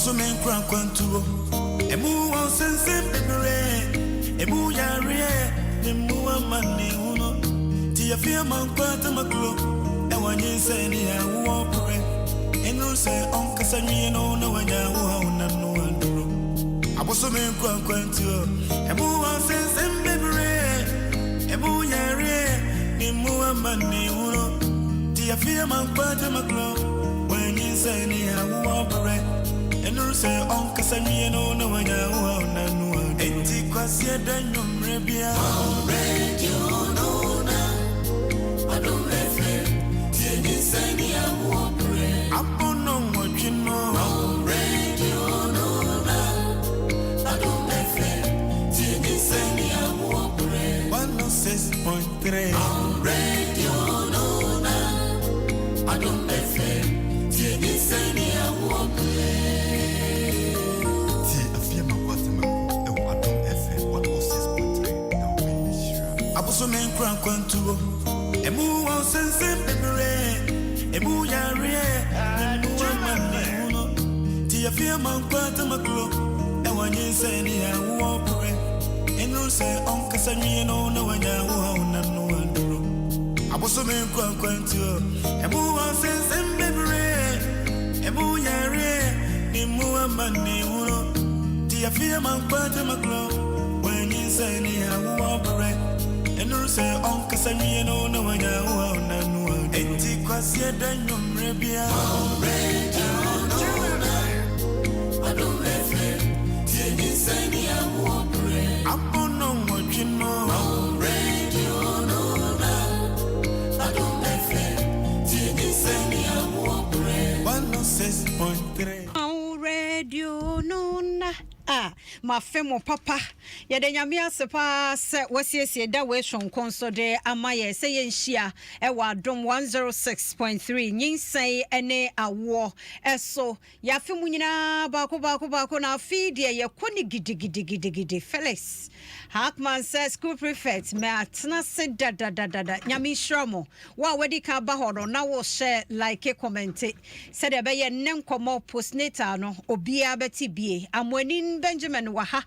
Abosomen kwantu emu won sense bebere emu yare emu amane uno ti afia man kwanta maklo e NyinsenNeAwoɔ pre enu se onkasa nwie no na wanya wo na no anduro abosomen kwantu emu won sense bebere emu yare emu amane uno ti afia man kwanta maklo NyinsenNeAwoɔ pre enu se onkasa nwie no na wanya wo na no anduro enti kwasie da nwomre bia radio no na Adom NyinsenNeAwoɔ pre apono mwachino radio no na Adom NyinsenNeAwoɔ pre 106.3 radio no na Adom NyinsenNeAwoɔ pre ti afia makwatema e Adom FM 106.3 na we abosomen kwantu emu won sense bebere emu yare emu amane uno ti afia man kwanta maklo e NyinsenNeAwoɔ pre enu se onkasa nwie no na wanya wo na no anduro abosomen kwantu emu won sense bebere emu yare emu amane uno ti afia man kwanta maklo NyinsenNeAwoɔ pre enu se onkasa nwie no na wanya wo na no enti kwasie da nwomre bia radio no na Adom NyinsenNeAwoɔ pre apono mwachino radio no na Adom NyinsenNeAwoɔ pre 106.3 radio no na ma femo papa ya de nyame asepa se wasiesie da we hwonkonso de amaye se yenhia e wa Adom 106.3 NyinsenNeAwoɔ eso ya femu nyina baako na feed ye koni gidigidi Felix Hackman says school prefect me atna se da nyame hwramo wa wadi ka ba hodo na wo share like comment said e be ye nenkomo postnatal no obia beti bie amwani Benjamin waha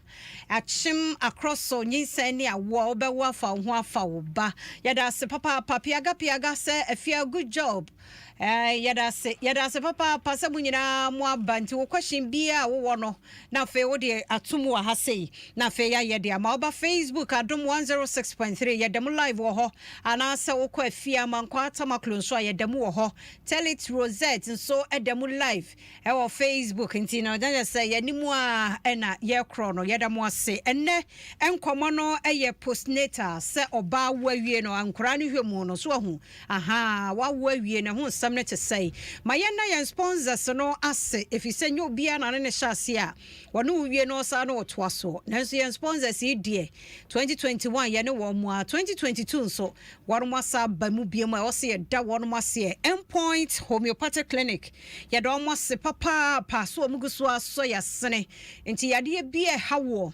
achim across so NyinsenNeAwoɔ obewa fa ho afa wo ba yada se papa piaga se a feel good job yada se papa pasabu nyina mo abanti wo question bia wo no na fe wo de atum wa ha sei na fe ya yede ama oba Facebook Adom 106.3 yedem live wo ho ana se wo kwa afia mankwa atamaklo so yedem wo ho tell it Rosette so edem live e wo Facebook nti na dan say yanimu a na ye kro no yedem ase enne enkomo no eye postnatal se oba wawie no ankora no hwemu no so hu aha wa wawie ne ho samne to say my yen sponsors no ase if you say nyo bia na ne hyase a wono wie no sa no to aso nanso yen sponsors e die 2021 ye ne wo mu a 2022 so wono asa ba mu bia mu a wo se da wono ase endpoint homeopathic clinic ye do mo se papa pa so omuguso aso ya sene nti yade bia hawo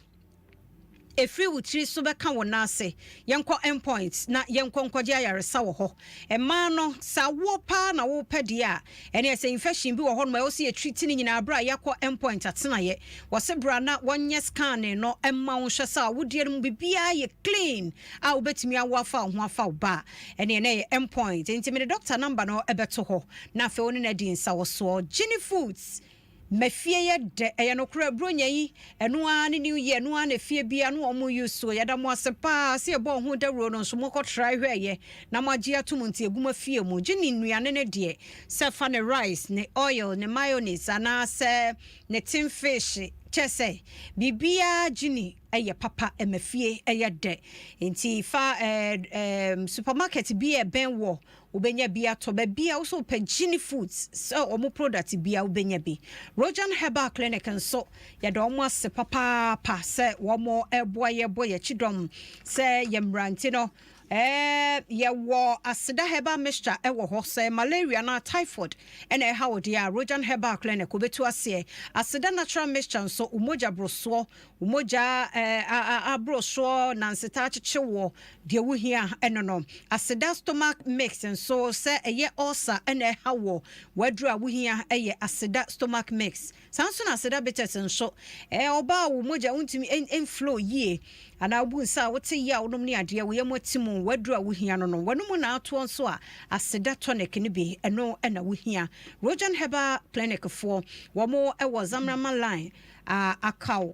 efri wutri so beka wona ase yenko endpoint na yenko nkwaje ayaresa wo ho ema no sa wo pa na wo pede a ene ese infection bi wo ho no ma wo se treat ni nyina bra yakọ endpoint atena ye wo se bra na wonye scan no emma wo hwe sa wo die mu bibia ye clean a wo betimi awo afa ho afa wo ba ene ye endpoint enti me doctor number no ebeto ho na fe woni na di nsa wo so Gini Foods mefie ye de no kura bronya yi eno ani new year no ana fie bia no omo yuso yada mo asepa se e bo ho dawro no so mo ko try hweye na magie atum nti eguma fie mu Gini nuane ne de se fa ne rice ne oil ne mayonnaise ana se ne tin fish chese bibia Gini eye papa emafie eye de nti fa supermarket bia ben wo ubenya bia to ba bia also pe Gini Foods so omo product bia ubenya bi Rojan Herbal Clinic nso ya do omo ase papa pa se wo mo eboye boye chidom se yemranti no ye wo aseda heba mixture e wo ho say malaria na typhoid and e how dia Rojan Herbal Clinic obetu ase aseda natural mixture so umoja broso umoja abroso na nseta chichewo de wo hia eno no aseda stomach mix and so say eye ulcer and e how wadru wo hia eye aseda stomach mix sanso na aseda bitters nso oba umoja untimi inflow ye ana obunsa wote ya wonom ne ade wo yematimu wadru a wo hia no no wanum na ato nso a aseda tonic ne bi eno na wo hia Rojan Herbal Clinic for womo e wo Zamrama line akaw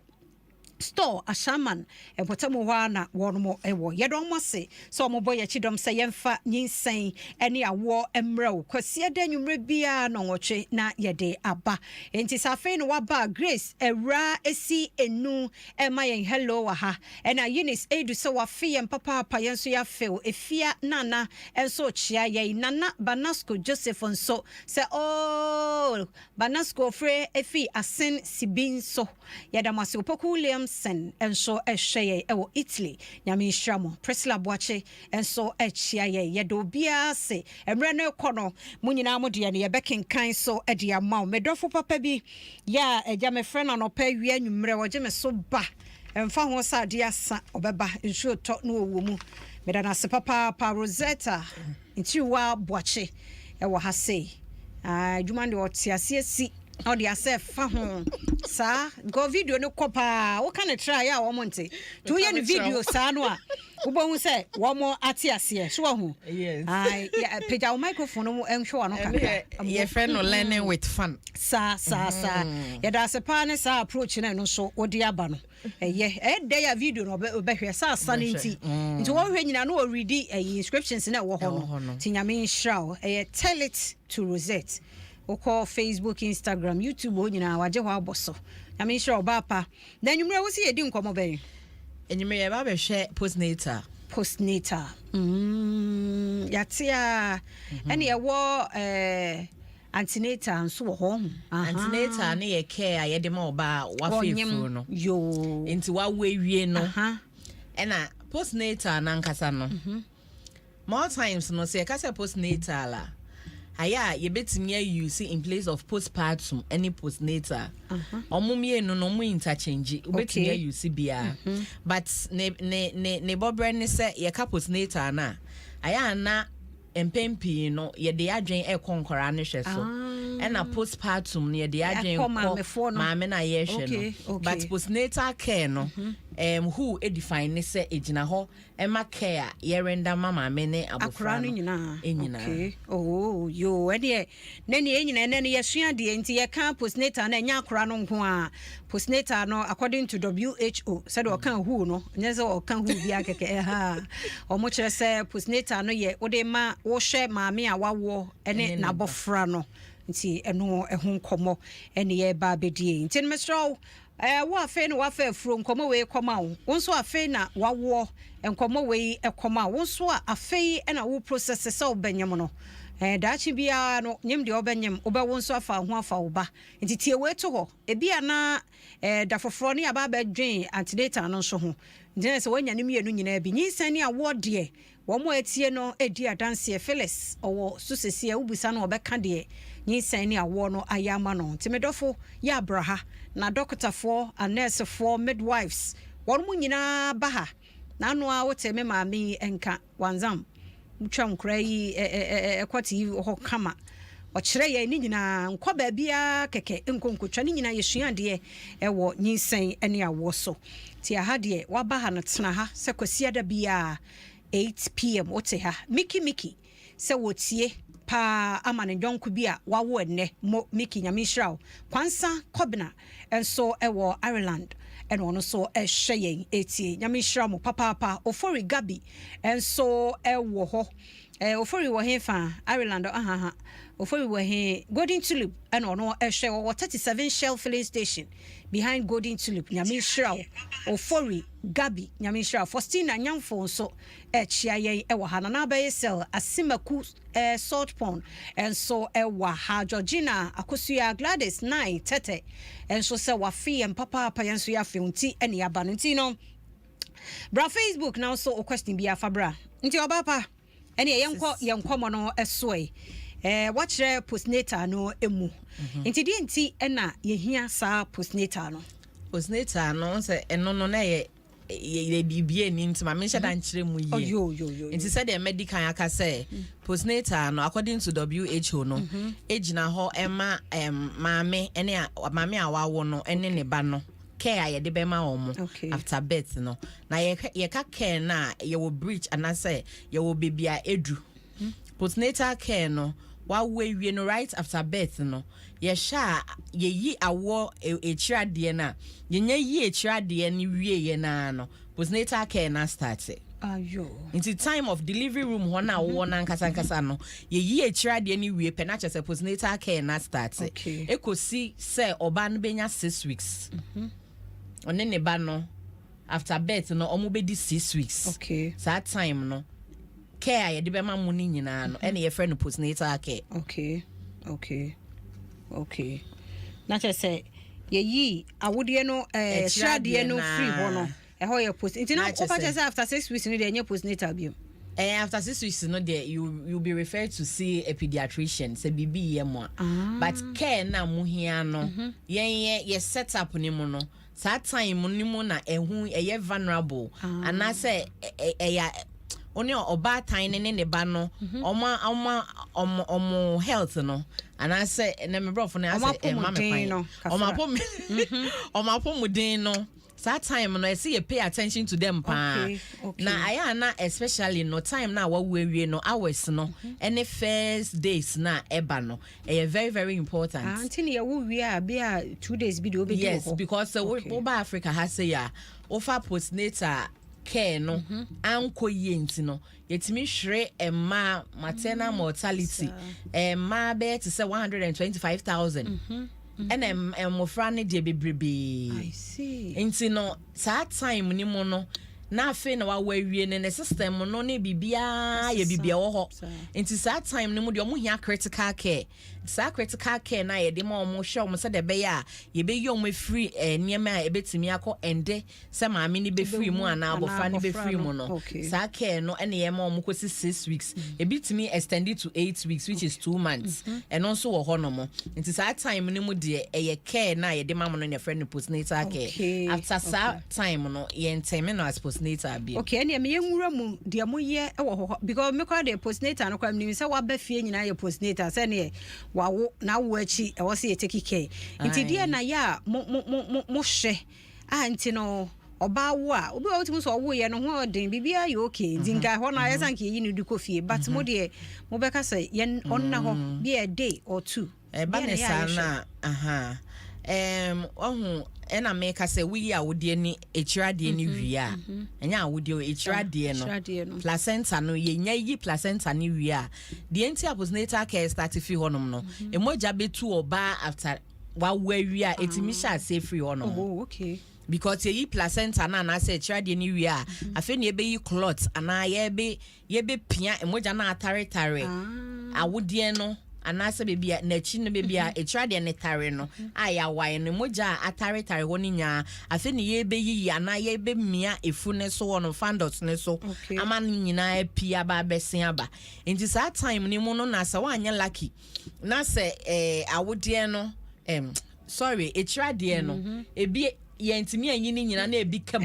store ashaman e botamu wa na wono ewo yedon mose so mo boy chidom se yemfa nyinsen ene awo emrew kwase adanwumre bia no nwotwe na yede aba enti safe no waba Grace ewra esi enu ema yen hello wa ha ena Eunice edu so wa fe yem papa yenso ya feel efia nana enso chia ye nana Banasco Joseph nso se Banasco fre efi asen sibin so yedamase opoku Williams enso ehye ewo Italy nyame hwamo Priscilla Boache enso echia ye do bia se emre no ekono munyina modie ne yebekenkan so ede amaw medofo papa bi ya eja me friend no pa wi anwumre woje me so ba emfa ho sa de asa obeba nsuo to no owo mu medana se papa Rosetta ntiwa Boache ewo ha sei adwuma de otiase si o de ase fa ho sa go video no kopa wo kan try ya wo monte to ye no video sa no a wo bo say wo mo ate ase so ho yes page our microphone no enhwe no kaka your friend no learning with fun sa ya da se pa ne sa approach na no so wo de aba no dey ya video no be hwe sa sanity nti wo hwe nyina no read inscriptions na wo ho no tinyame nhraw tell it to Rosette oko Facebook, Instagram, YouTube onyina waje ho aboso na me sure obapa na nwumre wo si yedi nkomo ben enyume ye ba be hwe postnatal yatia ene ye wo antenatal nso wo ho antenatal ne ye care a ye de ma oba wa fefu no yo enti wa wie no ena postnatal na nkasa no more times no se kasa postnatal a aya ye betimi use in place of postpartum any postnatal omumie no no mu interchange betimi use bia but ne bobre ne se ye ka postnatal na aya na empempi no ye de adwen e konkora ne hwe so na postpartum ne ye de adwen ko maame na ye hwe no but postnatal care no who define say ejina ho ema care ye render mama me ne abofra no nyina okay yo ene enyina ne ye sua de enti ye kan postnatal na enya akora no nko a postnatal no according to WHO said o kan who no nyeze o kan who bia keke o mo kire say postnatal no ye wo de ma wo hwe maame a wawo ene na abofra no nti eno ehun komo ene ye ba bedie nti mesro wo afe no wafa furo nkomo we koma wo nso afe na wawo nkomo we ekoma wo nso afe na wo process se obanyem no daachi bia no nyem de obanyem obawo nso afa ho afa wo ba nti tie we to ho ebia na da foforo ne aba ba dwen antenatal no nso ho nti se wanya ne mienu nyina bi NyinsenNeAwoɔ de wo mo etie no edi adanse Phyllis owo susesie ubusa no obeka de NyinsenNeAwoɔ no ayama no nti medofo ya abraha na doctor for a nurse for midwives won mu nyina baha na anu a wote me maami enka wanzam mutwa nkra yi ekwati ho kama o kire ye ni nyina nkwa ba bia keke nkonkotwa ni nyina yesua de ewo NyinsenNeAwoɔ so ti aha de wa baha na tena ha se kwasi ada bia 8 pm wote ha miki se wotie pa amane jonku bia wawo enne mo miki nyamishraw kwansa kobna enso ewo Ireland eno no so ehye etie nyamishraw mo papa ofori gabi enso ewo ho ofori wo hefa Ireland ofori wo he Golden Tulip eno no ehye wo 37 Shell filling station behind Golden Tulip nyamishraw ofori gabi nyamishraw Faustina nyamfo so echia yen ewo ha na ba yesel asimaku salt pond and so ewa ha Georgina akosuya Gladys 9 tete and so se wa fi en papa yenso ya fi unti ene aba no nti no bra Facebook now so o question bia fabra nti obapa ene yenko no esoe watchre postnatal no emu nti di nti na yehia sa postnatal no se eno no na ye bibie ni nti ma menhye da nkyere mu ye yo nti said the medical aka say postnatal no according to WHO no ejina ho ema maame a wawo no ene ne ba no care ye de be ma omo after birth no na ye ka care na ye wo breach and say ye wo baby a edu postnatal care no wa we no right after birth no ye sha ye yi awo echirade na ye nya yi echirade ni wie ye na no postnatal care na start ayo into time of delivery room ho na wo na nkasa no ye yi echirade ni wie pe na che postnatal care na start ekosi say oba no benya 6 weeks one ne ba no after birth no omo be di 6 weeks that time no care ye de be ma mu ni nyina no ene ye friend postnatal care okay na che say ye yi awode no shrade no free ho no ho ye post nti na opa che say after 6 weeks no de nye postnatal bi after 6 weeks no there you'll be referred to see a pediatrician say bibi ye mo but care na mu hia no ye set up ni mu no that time ni mu na ehu ye vulnerable and I say only oba tiny ne ba no omo health no and I say na me bro for na say mama pan no omo mudin no that time no I see you pay attention to them pa na aya na especially no time na we no hours no any first days na eba no very very important until you we are be 2 days be do yes because Oba Africa has say ya offer postnatal care no anko yenti no yetimi hwere maternal mortality ma be to say 125,000 and mofra ne de bebrebe I see enti no that time ni mo no na afi na wa wie ne system no ne bibia ye bibia wo ho enti that time ni mo de omo hia critical care critical care na ye de ma omo hwe omo se de be ya ye be yom free niema a ebetimi akọ ende se maame ni be free mu ana abofra ni be free mu no sa care no ene ye ma omo kosi 6 weeks ebetimi extend it to 8 weeks which is 2 months and also wo ho no mo enti that time ni mo de ye care na ye de ma mo no ne friend postnatal care after that time no ye nteme no as postnatal bi okay ene me yenwura mu de mo ye e wo ho because me kwa de postnatal no kwa me se wa ba fie nyina ye postnatal se ne wawo na wo achi e wo se ye take care nti die na ya mo hwe anti no oba wo a obi wo timu so wo ye no ho den bibia ye okay dinga ho na yesan ke yi ni du kofie but mo de mo be ka say ye onna ho be a day or two ba ne sana ohu ena me ka say we awode ni echirade ni wia enya awode echirade no placenta no ye nya yi placenta ni wia the entire postnatal care start fi honom no emoja betu oba after wa wia etimi sha say free honom okay because ye placenta na say echirade ni wia afi na ebe yi clot ana ye be pia emoja na atare awode no anase bebia na chi no bebia echirade ne tare no aya wae no moja atare ho ni nya afi ne ye be yi ana ye be mia efu ne so no fandots ne so ama nyina apia ba besen aba enti sa time ni mu no na sa wanya lucky na se awode no sorry echirade no ebi ye ntimi anyi ni nyina na ebi kam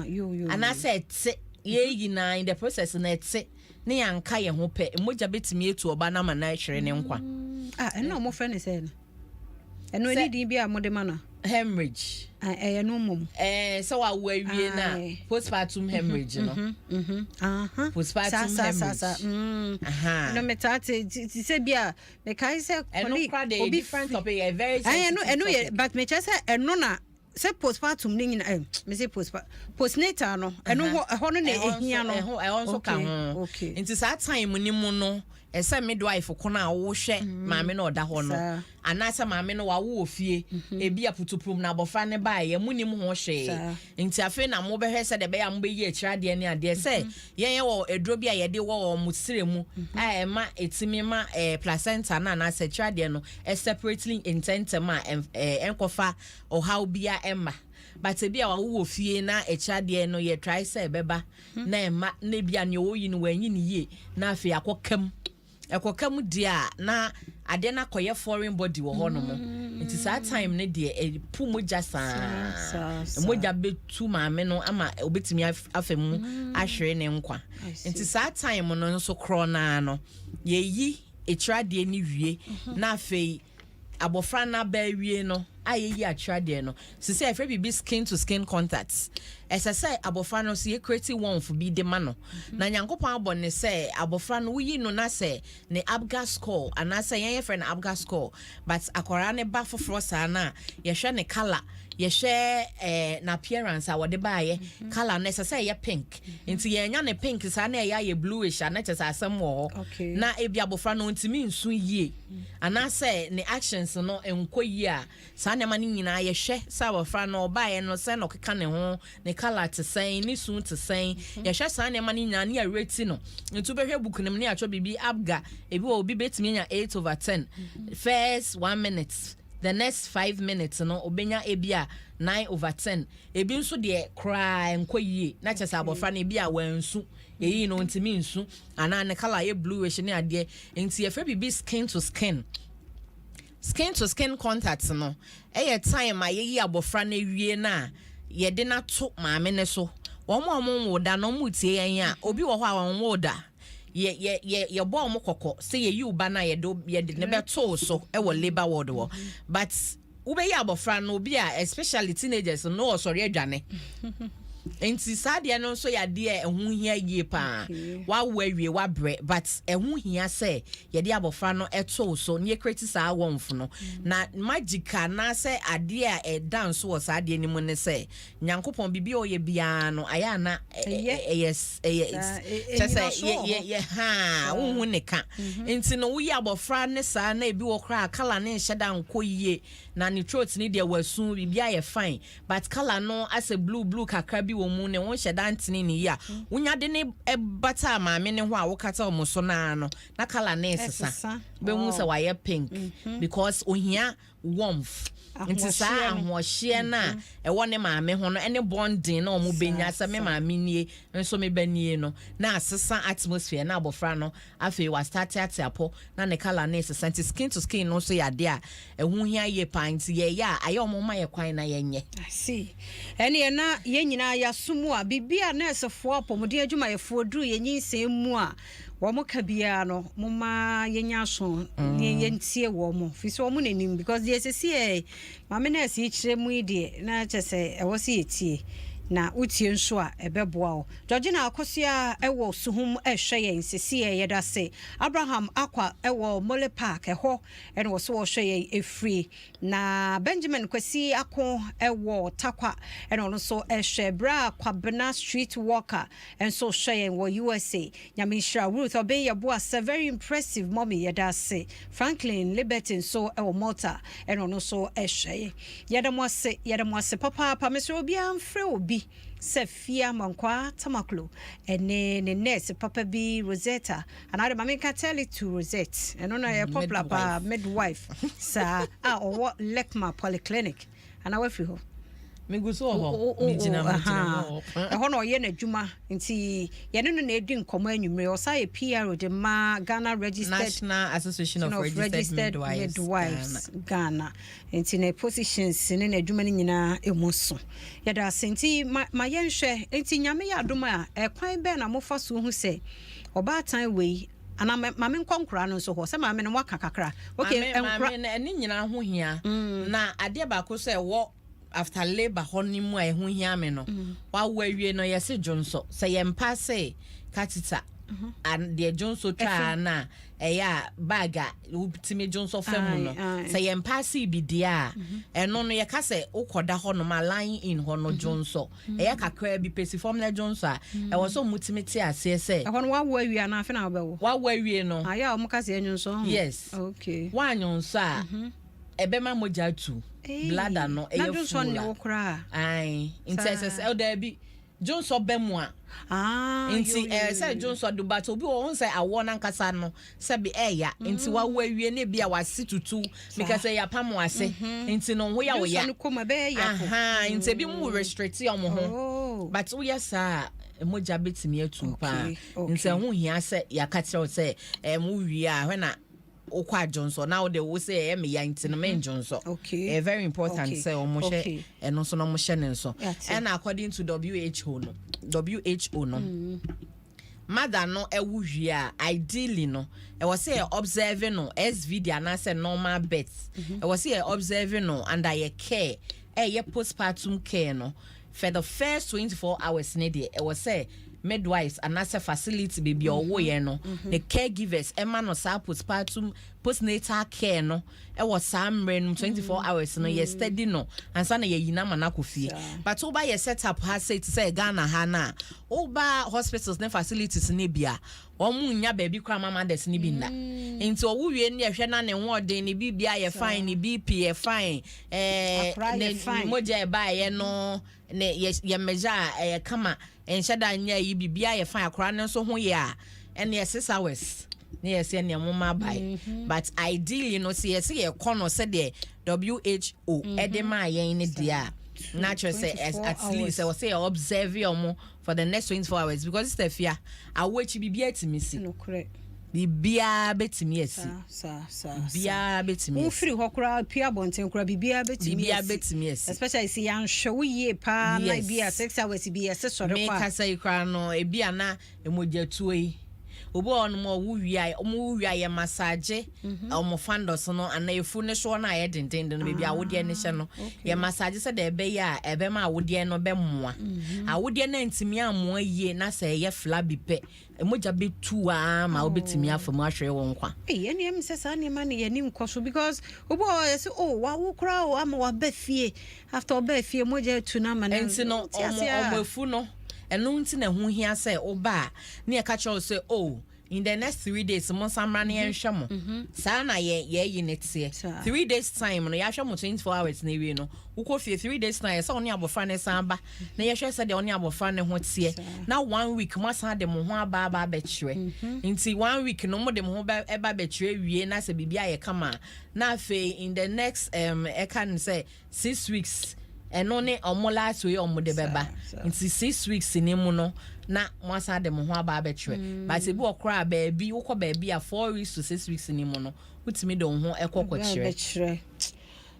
yo anase etse ye yi na in the process na etse ne yanka ye ho pe emoja betimi etu oba na ma na hwere ne nkwa eno mo friend say no eno eni din bia mo de ma na hemorrhage no mom so wa wie na postpartum hemorrhage no postpartum hemorrhage no metate ti se bia me kai se obi different topic a very eno but me say eno na se postpartum ni nyina me say postnatal no eno ho no na ehia no so ka ho nti sa time ni mu no ese midwife kona wo hwe maame na oda ho no anasa maame no wa wo ofie ebi aputupum na abofra ne ba ye munim ho hwe nti afi na mo behwe se de be ya mo be yi echirade ne ade se ye wo eduro bi a ye de wo mo sire mu a ma etimi ma placenta na na se echirade no separately intended ma enkofa o how bia emma but e bia wo fie na echade no ye try say beba na ema na bia ne wo yi no wanyi ne ye na afi akokam dia na ade na koye foreign body wo ho no mo nti sa time ne de pu moja sa moja betu maame no ama obetimi afemu ahwere ne nkwa nti sa time no so krona no ye yi echade ni wie na afi abofra na ba wie no ayeyi atrade no se say every be skin to skin contacts esa say abofra no se create one for be de ma no na nyankopon abone say abofra no wuyi no na say ne abga score and say yen friend abga score but akora ne ba foforo sa na ye hwe ne color ye share na appearance a wode baaye color na esa say ye pink nti ye nya ne pink sa na ye bluish na chesa asem wo na ebi abofra no ntimi nsu yie and say ne actions no enkoyi a na mani nyina ye hwe sa abofra no baaye no say no keka ne ho ne color to say ni sun to say ye hwe sa na mani nyina ne rate no ntu behwe book nim ne atwo bibi abga ebi wo obi betimi nya 8/10 first 1 minute the next 5 minutes no obenya ebia 9/10 ebi nso de cry enkoyie na chesa abofra na ebia wansu eyi no ntimi nsu ana ne color ye bluish ne ade enti ye fe bibi skin to skin contact no time ayeyi abofra na wie na ye de na to maame ne so wo wo da no mutie yan a obi wo ho a wo da ye bo mo kokko say ye yu ba na ye de ne be to so e wo labor ward wo but ube ya abofra no obi a especially teenagers no sorry adwane enti saade no so ya de ehun hia yie pa wa wawie wa bre but ehun hia say ye de abofra no eto so ne create sa wonfo no na magica na say ade a dance wo saade ni mu ne say nyankopon bibi o ye bia no aya na yes ye ha wo ne ka enti no wo ye abofra ne sa na ebi wo kra kala ne hyeda nko yie na ne throat ni de wasu bibia ye fine but kala no as a blue kakra wo mu ne won hyeda ntini ni ya wonya de ne bata maame ne ho a wokata omo so na no na kala na esesa be hu se wa ye pink because ohia warmth nti sa ahohye na e wone maame ho no ene bonding na omo benya se me maame nie nso me banie no na asesa atmosphere na abofra no afi wa start apo na ne kala na esesa nti skin to skin no so ya de a ehu hia ye pint ye ya aye omo ma ye kwan na yenye see ene na ye nyina ya sumu a bibia na esefo apomode adwuma ye fo duru ye nyinsem mu a womo kabia no moma yenya so ne yentie womo fi so womo nanim because the sese mama na esi kire mu ide na chese e wosi etie na utie nso a ebeboa o Georgina akosia ewo suhum ehwe yen sese ye da se Abraham akwa ewo Mole Park eho ene wo so wo hwe yen efri na Benjamin kwasi ako ewo takwa ene ono so ehwe bra kwabena street walker enso hwe yen wo USA nyamishra Ruth obey boa se very impressive mommy ye da se Franklin Liberty so ewo Malta ene ono so ehwe yedamwase papa mesro obi amfre obi Sefia Mankwa Tamaklo ene ne nurse papa bi Rosetta and I mama can tell it to Rosette and on a popular midwife sa or Lekma Polyclinic and I went for me go so ho me gina ho ho no ye na dwuma nti ye no na edi nkomo anwumre o sa ye PR de ma Ghana Registered National Association of Registered Midwives Ghana nti na positions ne na dwuma ni nyina emuso ye da senti ma ye nhwe nti nyame ya adom a ekwan be na mofa so hu se oba tan wei ana mame nkonkora no so ho se mame no waka kakra okay mame na ni nyina ho hia na ade ba ko se wo after labor honeymoon a ehu hia me no wa wawie no yese jonso se ye mpa se katita and the jonso twa na eya baga ultimate jonso femu no se ye mpa se bi dia eno no ye ka se ukoda ho no ma line in ho no jonso eya kakra bi pesi form na jonso a e wo so mutimiti ase se ho no wa wawie na afi na obewo wa wawie no aya o muka se jonso yes okay wa jonso a ebema moja tu blada no eyo fu ne wokra ai intercess elder bi Jones obemwa nti say Jones do but obi won say awo na nkasa no say be eya nti wa wawie ne bia wase tutu because ya pam wase nti no ho ya wo ya nti bi mu restrict omo ho but we yesa emoja betimi atu pa nti ho hia say ya ka tell say mu wie a hwe okwa Johnson now they will say me ya nti no men Johnson very important say omo hye eno so no mo hye ne nso and according to WHO no mother no ewu hwie a ideally no e was say observing no SVD and say normal birth e was say observing no under your care your postpartum care no for the first 24 hours ne dey e was say midwives and as a facility baby or wo no the caregivers emma no sa postnatal care no e was some 24 hours no ye steady no and sana ye yina manako fie but oba ye set up has say to say Ghana ha na oba hospitals ne facilities ne bia omu nya baby kwa mama des ni bi nda nti owu wie ne hwe na ne wode ne bibia ye fine ne BP ye fine ne moja e ba ye no ne ye measure kama enshada nya yi bibia ye fine akora ne so ho ye a ene 6 hours ne yes ne mama bai but ideally no see yes ye kono say the WHO edema yen ne dia natural say at least I was say observe you for the next 24 hours because it's the fear I watch bibia timisi no correct bibia betimi esi bibia betimi free hokra pia bonten kura bibia betimi esi especially see yan show ye pa na bia 6 hours bia se sore kwa me kasa ikra no e bia na emoja tuoi obo on mo wuwia ye massage omo fandos no anayefu ne so na ye denden no bibia awode ne hye no ye massage se de be ya ebe ma awode no be moa awode na ntimi amoa yie na se ye flabi pe emoja betu a ma obetimi afamu ahwe won kwa ene em se sa ne ma ne ye nim koso because obo say wa wo kra o ama wa ba fie after ba fie moja tu na ma na enti no omo efu no eno nti na hu hia say oba na ye catch us say in the next 3 days mo samra na ye hwe mo sa na ye yinete 3 days time no ya hwe mo 24 hours na ewie no uko fie 3 days time say oni abofra ne samba na ye hwe say de oni abofra ne ho tie na 1 week mo san de mo ho aba be kire nti 1 week no mo de mo ho eba be kire wie na say bibia ye kama na fe in the next e can say 6 weeks eno ne last way de beba nti 6 weeks ni mu no na mwasa de mo ho aba abetwe but ebi okra baabi wokọ baabi a 4 weeks to 6 weeks ni mu no utimi de ho ekokọ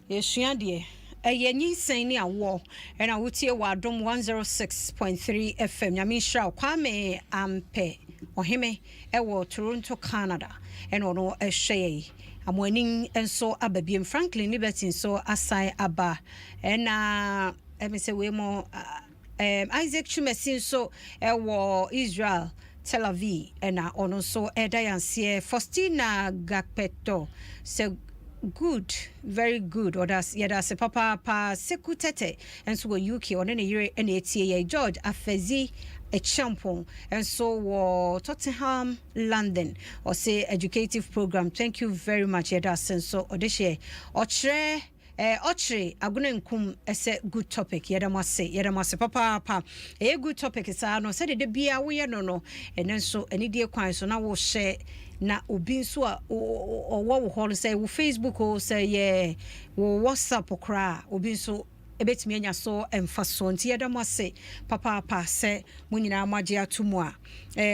yesua de eye NyinsenNeAwoɔ na wotie wa Adom 106.3 FM nyame hira Kwame Ampe ohime ewo Toronto Canada ono ehwe amwani enso ababiem Franklin Liberty so asai aba na emese we mo Isaac Chumesin so ewo Israel Tel Aviv na ono so edayanse Faustina Gakpeto so good, very good. Or that's se papa pa sekutete and so UK or any year NATA George Afezi a champion and so Tottenham London or say educative program. Thank you very much. That's so odeshe ochre aguna nkum ese good topic yedamase papa a good topic is no said de bia we no and so any dear kwan so na wo share na obi nso a wo ho say wo Facebook o say yeah wo WhatsApp okra obi nso ebetimi anya so emfaso nti yedamase papa se munyina amaje atumu a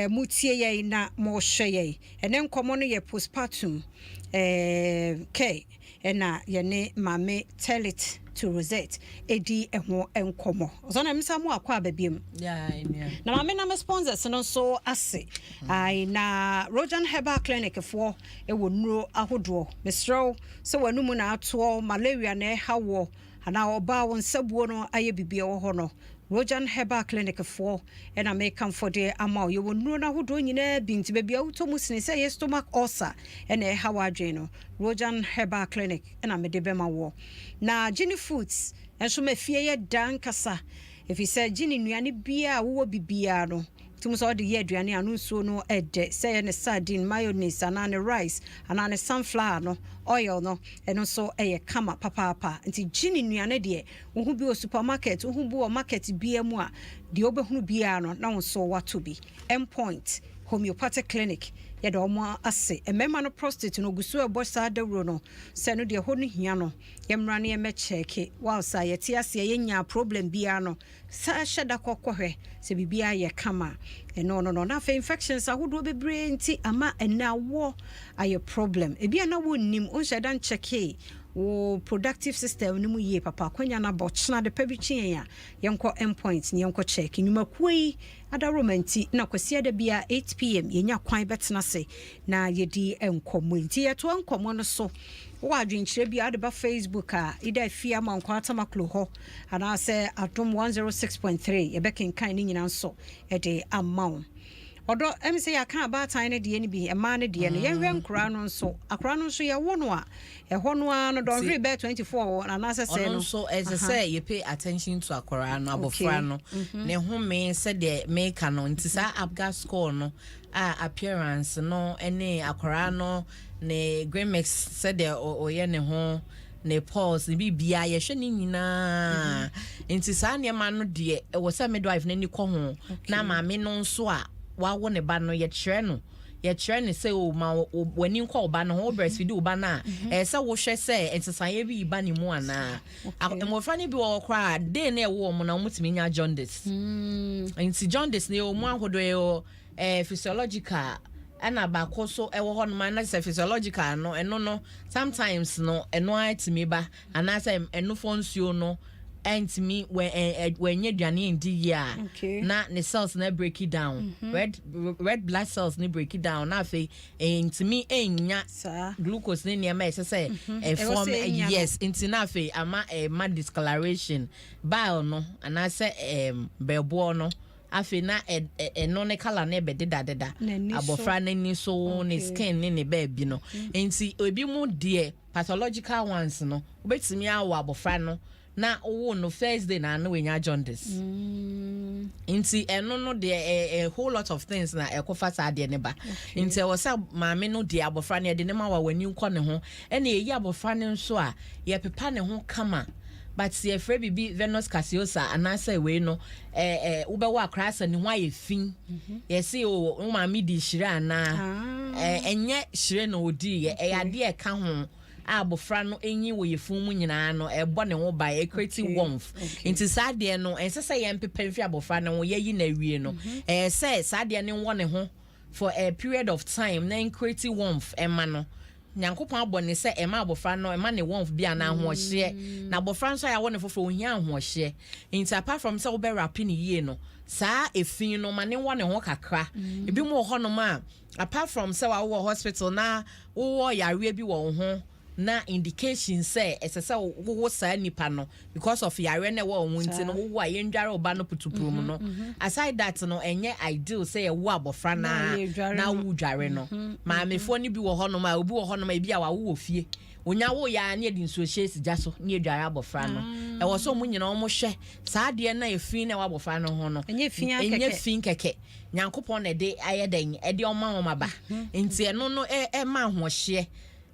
mutie ye na mo hwe ye ene nkomo no ye postpartum K ena yene mame tell it to Rosette edi eho enkomo so na misa mu akwa babiem na mame na sponsors no so ase ai na Rojan Herbal Clinic for ewo nuro ahodo mesro so wanumu na ato malaria na hawo ana oba won sabuo no aye bibia wo ho no Rojan Herbal Clinic for and I make come for the amount you will know who doing in a being to be automusini say stomach ulcer and a hawadreno Rojan Herbal Clinic and I made the Bema war. Now Jenny Foods and so me fear dan kasa if he said Jenny Nuani Bia who will be Biano tum so de ye aduane anu nsuo no ede say ne sardine mayonnaise anane rice anane sunflower no oil no eno so eye kama papa nti gini nuane de wo hu bi o supermarket wo hu bi o market bia mu a de obehunu bia no na wo so wato bi endpoint homeopathic clinic ya da omo ase emema no prostate no gusu ebo sa dawro no se no de ho no hia no yemra ne me check wow sa yeti ase yenya problem bia no sa sheda kokohwe se bibia ye kama no na fe infections ahodo bebre nti ama enawo aye problem ebia na wonnim on sheda ncheke wo productive system no mu ye papa kwanya na bochna de pabichi ya yenko endpoint ni yenko check nyuma kuyi ada romanti na kwasia da bia 8 pm yenya kwan betena se na yedi enkomo nti yeto enkomo no so wo adwenkyire bia ade ba Facebook a ida fia ma nkwata maklo ho ana se Adom 106.3 yebekenkan ni nyina nso ede amount odo emse ya kan ba tan ne de ne bi ema ne de ne yenhwe nkura no nso akura no nso ye wo no a ho no a no don hwe be 24 na na se no so as I say you pay attention to akura no abofra no ne ho me se de make no nti sa abga score no appearance no ene akura no ne Grimex se de oye ne ho ne pause bi bia ye hwe ni nyina nti sa ne ma no de wo se midwife na ni ko ho na ma me no nso a wawo ne ba no ye kyerɛ ne say o ma wani nkɔ oba no ho breastfeed oba na sɛ wo hwɛ sɛ ensesaye bi ba ne mu ana emofra ne bi wo kra day na ɛwo mo na mutimi nya jaundice nti jaundice ne o mu ahodo physiological ana ba ko so ɛwɔ hɔ no ma na sɛ physiological no ɛno no sometimes no ɛno atimi ba ana sɛ ɛno fo nsuo no and me when you na the cells na break it down red blood cells na break it down na fe and me enya glucose na niam say form yes into na fe ama ma discoloration bile no and I say bebo no afi na no ne color na be deda abofra na ni so ne skin ne baby no enti obi mu de pathological ones no obetimi awo abofra no na owo no first day na no wenya jaundice nti eno no de a whole lot of things na ekofa sa de ne ba nti wo sa maame no de abofra ne de ne ma wa wani nko ne ho ene eyi abofra ne nso a ye pepa ne ho kama but ye frɛ bibi venous caseosa anasa we no ubewa akrasa ne ho aye fin ye se o maame di hire ana enye hire na odi ye ade e ka ho abofra no enyi wo yefun mu nyina no ebo ne ho ba create warmth into sade no ense ye mpepa mfi abofra no ye yi na wie no say sade ne wo ne ho for a period of time na create warmth ema no nyankopon abone se ema abofra no ema ne warmth bia na ho hye na abofra nso ya wo ne fofo ohia ho hye into apart from say wo be wrap ni yie no saa efin no ma ne wo ne ho kakra ebi mu ho no ma apart from say wo hospital na wo yare bi wo ho na indication say esese wo saa nipa no because of yare na wo nti no wo aye ndware oba no putuprum no aside that no enye ideal say wo abofra na wo dware no maamefo ni bi wo hono ma obi wo hono ma bi a wo fie onya wo ya na edi nso hye sigya so na edware abofra no e wo so mu nyina o mo hwe saa de na efin na wo abofra no ho no enye fin keke nyankopon na de ayeden e de o ma wo ba nti eno no ma ho hye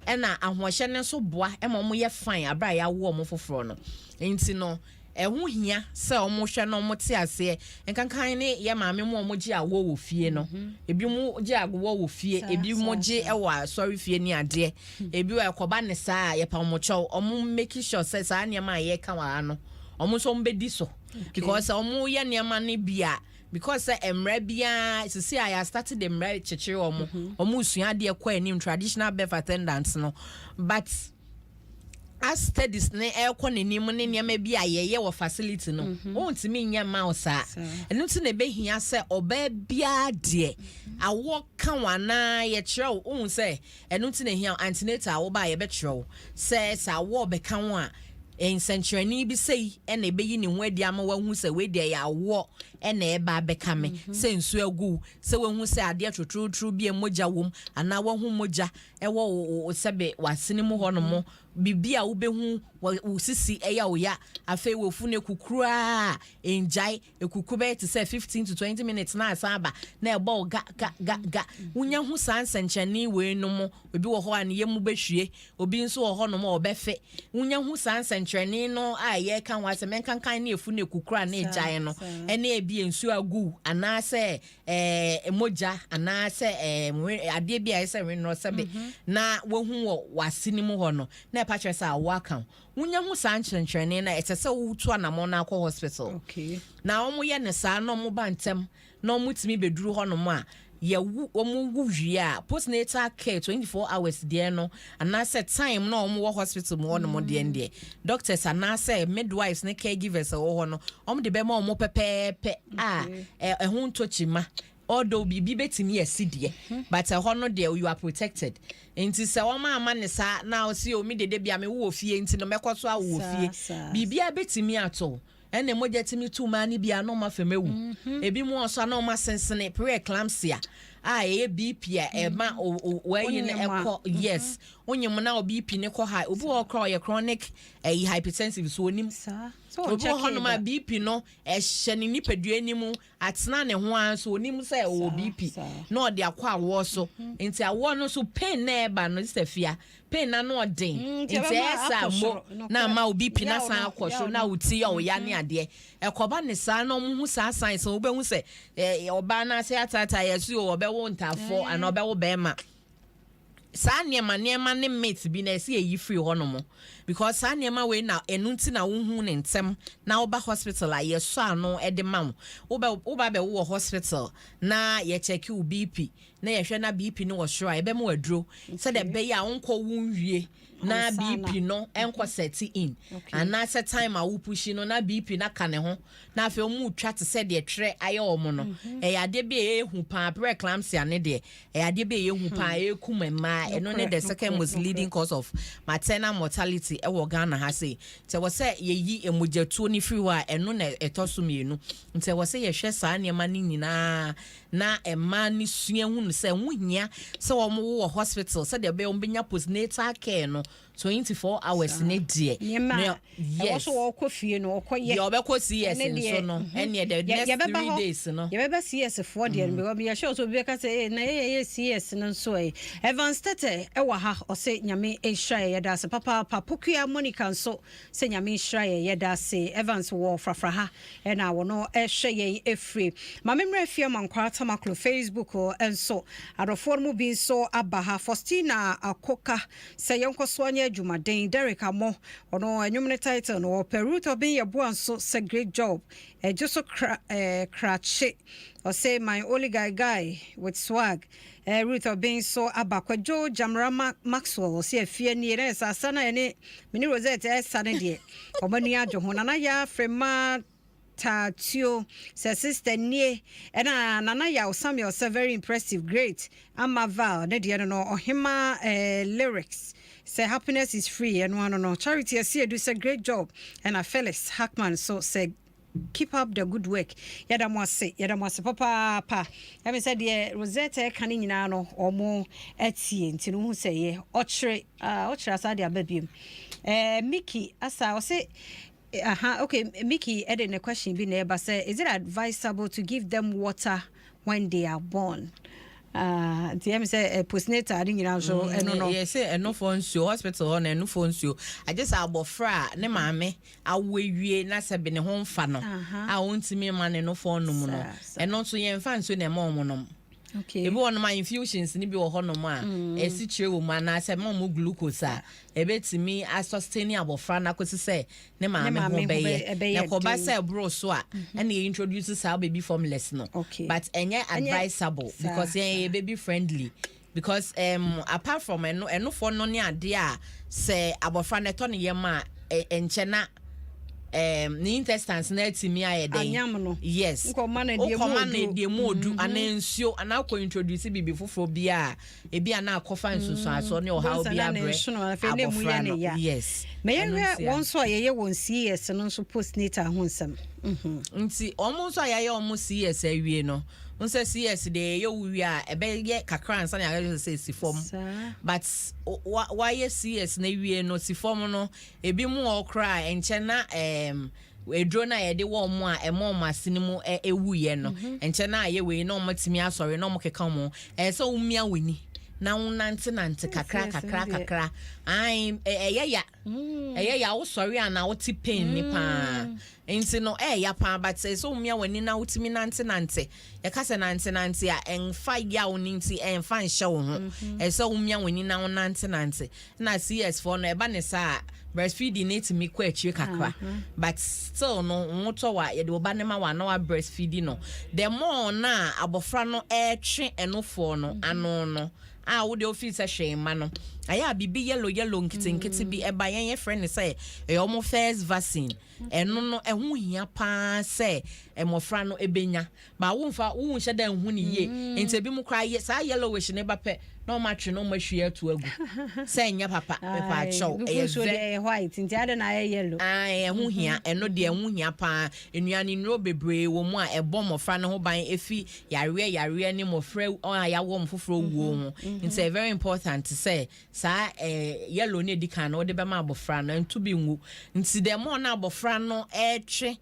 ena ahohye ne so boa ema mo ye fine abra ya wo mo foforo no enti no ehu hia se o mo hwe no mo te ase enkankan ne ye maame mo gi awo wo fie no ebi mo gi awo wo fie ebi mo gi ewa sorry fie ni ade ebi wa ekoba ne saa ye pa mo chow o mo make sure say saa ne ma ye ka wa no o mo so mbedi so because o mo ye ne ma ne bia because emre bia sisi I started the emre chechire omo usua de kwa anim traditional birth attendants no but as studies ne ekọ nanim ne niam bia ye wo facility no ontimi nya mausa enu ti na be hia se oba bia de awo kan wana ye kire o se enu ti na hia antenatal wo ba ye be kire se sa wo be kan a ensentwani bi sei ene ebeyi ne ho adi ama wahu se we de ya wo ene eba beka me se nsu agu se wahu se ade trotro bi emoja wom ana wahu moja ewo sebe wasene mu ho no mo bibia wo behu usisi eya oya afa wo fu ne kukura enjai ekuku be te say 15 to 20 minutes na asaba na ebo ga unya hu sansenchani we no mo obi wo ho an ye mu behwie obi nso wo ho no mo obefe unya hu sansenchani no aye kan wa se menkankan na efu ne kukura na ejai no ene ebi ensu agu ana se emoja ana se ade bia ese we no sebe na wo hu wo wasini mu ho no na pa chesa waka unya hu sanchenchrene na etese wutu anamo na akọ hospital okay na omo ye ne sa no mo bantem na omo timi beduru ho no mo a ye omo wuwie a postnatal care 24 hours there no ana set time na omo wo hospital mo no mo de ende doctors ana say midwives ne caregivers wo no omo de be ma omo pepepe a ehun tochima although bibi betimi asidie but hono there you are protected enti se wo ma ne sa na o si o mi dede bia me wo fie enti no mekoso a wo fie bibi a betimi ato ene moja timi tu ma ni bia no ma femewu ebi mu oso na o ma sensene preeclampsia a BP a ma wayin ekọ yes onyem na BP ne kọ high obi o kro ye chronic hypertensive so onim obi ho no ma BP no ehye ni nipadua nimu atena ne ho an so onim say o BP na o de akọ awo so enti awo no so pain na eba no sefia pain na no odin enti esa mo na ma o BP na san akọhwo na uti ya o ya ne ade ekoba ne sa no mo hu sa science obe hu say oba na say atata yesu obe wo ntafo ana obe wo bema saa niema ne mate bi na esi eyi free hono because saa niema we na enunti na wo hu ne ntem na oba hospital a yeso ano ede mam oba be wo hospital na ye check u BP na ye hwe na BP no wo sure ebe mo aduro se de be ya onko wo nwie na BP no enko set in and na set time a wo push no na BP na ka ne ho na afi omu twa te se de tre aye omo no e ade be ehu pa preeclampsia ne de e ade be ehu pa ekumema eno ne the second most leading cause of maternal mortality ewo Ghana ha say te wo se ye yi emojatuo ni free wa eno na etoso mienu nte wo se ye hwe saa ne ma ni nyina na ema ni sua hu se wuhia se wo mo wo hospital se de be ombenya postnatal care no 24 hours ne die yes so wo kofie no okoye ye obekọ CS so no ene the next 3 days no ye beba CS for die no be ye show so be ka say na ye CS no so Evans Tete ewa ha o se nyame ehra ye da se papa Pokua Monica so se nyame ehra ye da se Evans wo frafra ha e na wo no ehwe ye efri ma memra fie mankwa tamaklo Facebook o enso adofo mu bi so abaha Faustina Akoka se yenkoso anya Jumaden Derek Amo ono enwumne title no Peru to be ye boanso say great job just so crache or say my only guy with swag Ruth of being so abakwa Joe Jamrama Maxwell say fear near us asana ene mini rosette sanadie omania johona ya frema Tatio says sister near and Nana ya Samuel say very impressive great Amaval ne dia no ohima lyrics say happiness is free and one no charity I do say great job and Felix Hackman so say keep up the good work yada mo se papa let me say the Rosetta kan nyina no omo etie ntinu hu say ye ochre asa dia babiem Mickey asa o say okay Mickey added a question be neighbor say is it advisable to give them water when they are born DM say postnatal adi nyina so no yes say eno for nsuo hospital on eno for nsuo I just abofra ne maame awewie na se be ne ho mfa no a wontimi ma ne no for no mu no eno so ye mfa nsuo na ma no okay ebi won ma infusions ni bi wo hono ma esi kire wo ma na se ma mo glucose a ebetimi a sustain abofra na kwesi se ne maame ho beye na ko ba se bro so a and he introduces our baby formless no but enye advisable because ye baby friendly because apart from eno for no ne ade a se abofra ne to ne ye ma enche na the intestines na etimi ayede yes command the modu anensio ana ko introduce bibi foforo bia e bia na akofa nsusu aso ne o ha obi abre yes me ye won so ye won CS no so postnatal ho nsem nti omo so ayaye omo CS awie no unse CS de yo wi a ebe ye kakra ansa na ya say si form but why CS na wie no si form no ebi mu okra enche na edro na ye de wo mo a emo masini mu ewuye no enche na ye we no matimi asori no mo keka mo so umia weni na nante kakra ai eya wo sorry ana wo ti pain ni pa enti no ya pa but so umia weni na utimi nante ya kase nante a enfa ya wo ninti enfa nhye wo ho so umia weni na nante na CS for no eba ne sa breastfeeding need to me kwa chie kakra but still no nwoto wa ye de oba ne ma wa na wa breastfeeding no the more na abofra no twe enofo no ano no wo de office hwe ma no aya bibi yellow nkitin bi eba yen friend say e omo first vaccine eno no ehu hia pa say emofra no ebenya ba wo nhye da ehu ni ye enti bi mu kra ye sa yellowish ne ba pe no match no mahwe atu agu say nya papa me pa chow e white nti ade na yellow ehu hia eno de ehu hia pa enuane nro bebre wo mu a ebo mofra no ho ban efi yare ni mofra aya wo mfoforo wuo ho it's very important to say sa yellow ne dikan no de be ma abofra no ntu bi nwu nti de mo na abofra no twe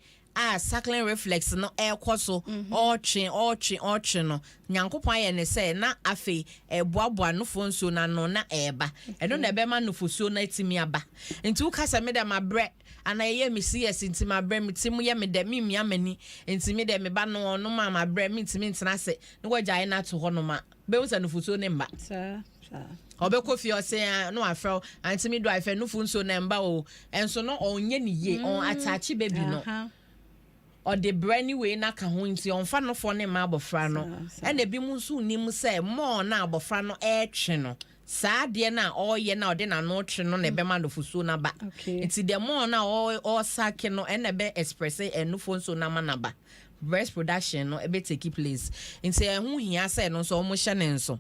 suckling reflex no ekoso otwe no nyankopon ye ne say na afi boaboa no fonso na no na eba eno na be ma no fosuo na timi aba nti ukasa me de mabre ana ye me CS nti mabre mitimu ye me de mi amani nti me de me ba no no ma mabre mitimi ntena se no gwaja na to ho no ma be unsa no fosuo ne mba obeko fi ose no afro anti me do afa no fonso na mba o enso no onye ni ye on attach baby no or the brand way na ka ho nti on fa no fo ne ma abofra no e na bi mu nso nim say more na abofra no twe no saa de na oye na ode na no twe no na be ma no fuso na ba nti the more na o sake no e na be express enu fo nso na ma na ba breast production no e be take place nti ehun hia say no so mo hye ne nso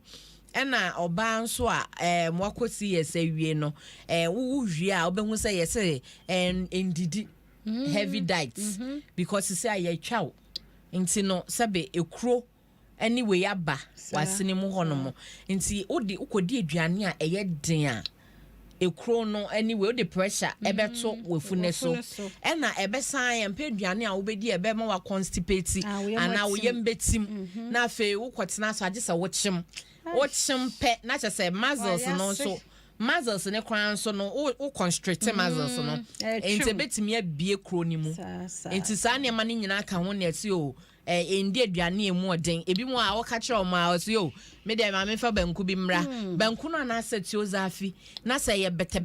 ena oba nso a mwakosi yes awie no wo hwie a obehu say yes endidi heavy diets because you say aye twa nti no sabe ekro anyway aba wasene mu hono mo nti odi ukodi aduane a eye den a ekro no anyway odi pressure ebeto wefune so ena ebesan yempe aduane a wobedi ebe ma wa constipate ana wo yembetim na afi wo kwotena so agesa wo chim pe na say muscles no so muscles ne kran so no o constrict muscles no enti betimi abie kro ni mu enti saa ne ma ne nyina ka ho ne ati o endi aduane emu oden ebi mu a wo ka kire o ma o so me de ma me fa banku bi mra banku no na seti o zafi na say ye bete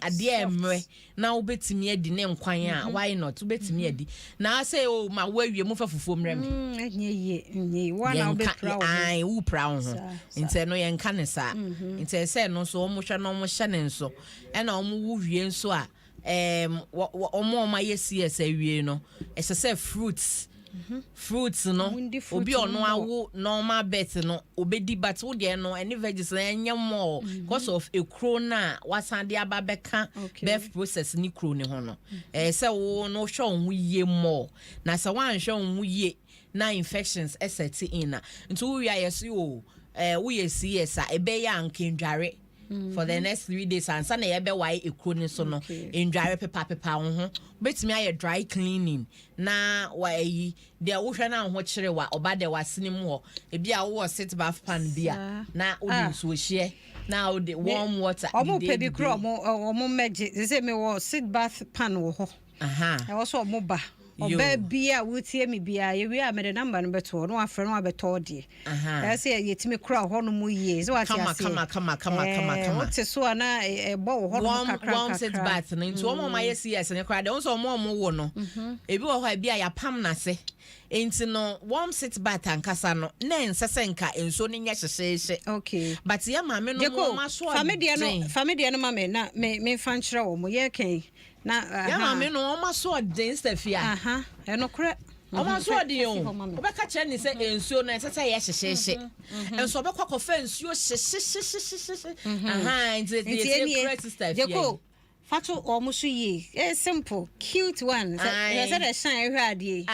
ade emre na wo betimi adi ne nkwan a why not wo betimi adi na say o ma wo awie mu fa fufuo mra me nye wa na wo be proud ai wo proud ho enti no ye nka ne sa enti say no so o mo hwe no mo hye ne nso e na o mo wo wie nso a o mo ma ye CS awie no ese say fruits no obi ono awo normal bet no obedi but wo de no any veggies na enya more because of a crona wasande ababeka birth process ni kro ni ho no se wo no hwe onhu ye more na se wan hwe onhu ye na infections set in na nti wo ya yeso wo ye CS a ebe ya nkendware for the next 3 days and sana ye be why ekro ni so no ndware pepa ho betimi aye dry cleaning na why de wo hwe na ho kire wa oba de wasene mu ho e bia wo sit bath pan bia na odi so hye na odi warm water omo pe bi kro omo meje se me wo sit bath pan wo ho e wo so omo ba oba bia wutie mi bia ye wi amede number no beto no afre no abeto de say yetimi kra ho no mu ye so what you say kama what so na bo ho no kakra warm sit bath no nti omo ma yes ne kra de so omo wo no ebi wo ho bia ya pam na se enti no warm sit bath ankasa no na ensese nka enso ne nya hyehye okay but ya ma me no ma so family no ma me na me fan kire wo mo ye kan na ya ma me no ma so den stafia eno kre Oma so odi yo. Obeka che ni se ensuo na se ye hyehye. Enso obekwa kofa ensuo hyehye. Nti correct stuff. Jeko fatu omusu yi. Simple, cute one. Se se de shine ehwe ade.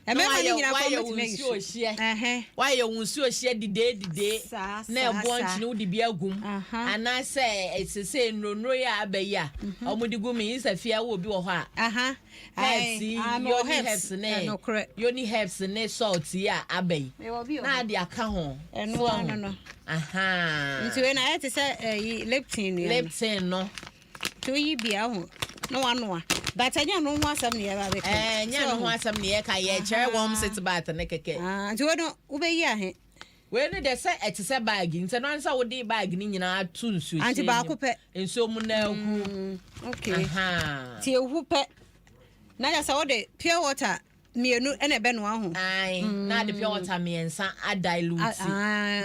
Emema ni nyina kwa nsuo hye. Why you nsuo hye dide na ebonchi no di bia agum. Ana se esese nronro ya abayi a. Omudi gumi isafia wo bi wo ho a. Yoni herbs ne salt ya abayi. Na ade aka ho. No. Nti we na yete se leptin no. To yi bia ho. No one. But I don't know what's up near. No what's up near. Kaya chair warm sit bath and keke. Do you know Ubey? When they say it's a bag, in an answer would be bag in our tunes, Antibaco and so munel. Okay. Till whoop. Now I saw the pure water. Me no and a benwa aye na the pure water me ensa a dilute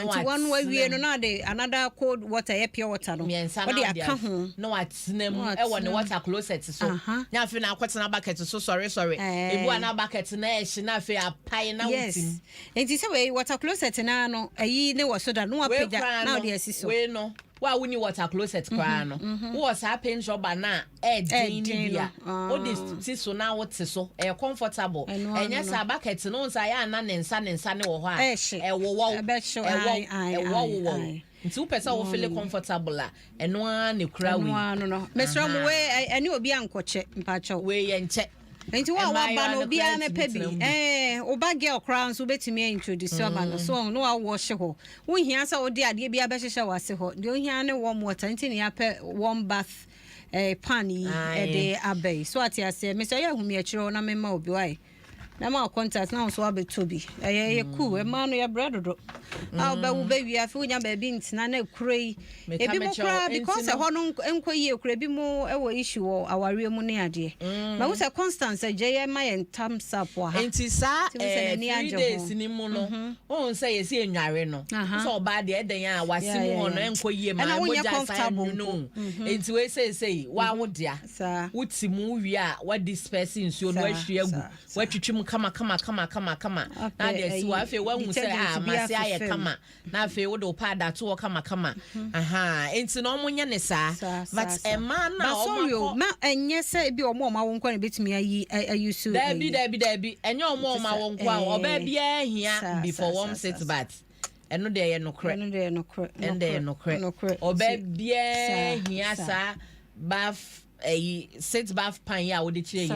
no one way we no na the another cold water pure water no what dey aka ho no atenam e won the water closet so nya afi na akwetena bucket so sorry ebu ana bucket na ehye na afi apai na wutim enti se we water closet na no ayi ne wo so da no apagya na dey asiso we no wa wuni water closet kra no wo sa pen job na din bia o dey so na wo te so e comfortable enya sa bucket no nsa ya na ne nsa ne wo ho a e wo nti wo pesa wo feel comfortable a eno a ne kra we no mesra mo we eni obi ankoche mpacho we ye nche enti wa ba no obi a mepa bi oba girl crown so betimi introduce oba no so no wa wo hye ho wo hia sa odi ade bia be hye wase ho de o hia ne warm water enti ne ya pe warm bath pani de abai so ati ase mesra ya humi akiro na mema obi wai na ma contact na so abetobi ye cool e ma no ye bredodo a ba wo ba wi afi wonya ba bi ntina na kurei e bi mo kra because ho no enkoyi e kura bi mo e wo issue wo aware mu ne ade ma wo se Constance je ye ma ye thumbs up wa ha enti sa 3 days ni mu no o nse ye se enware no so ba de eden ya wase mu ho no enkoyi ma mo ja sa no enti we say wa wo dia wuti mu wi a wa disperse nsuo no ahwie agu wa twitwim kama na de si wa fe wa hu se mase aye kama na fe wo do pa da to kama enti no omunye ne sa but e man na o ma enye se bi omo ma won kwa ne betimi ayusu dabi enye omo ma won kwa oba bia hia before warm sit bath eno de ye nokre oba bia hia sa bath sit bath pan ya wo de chire yi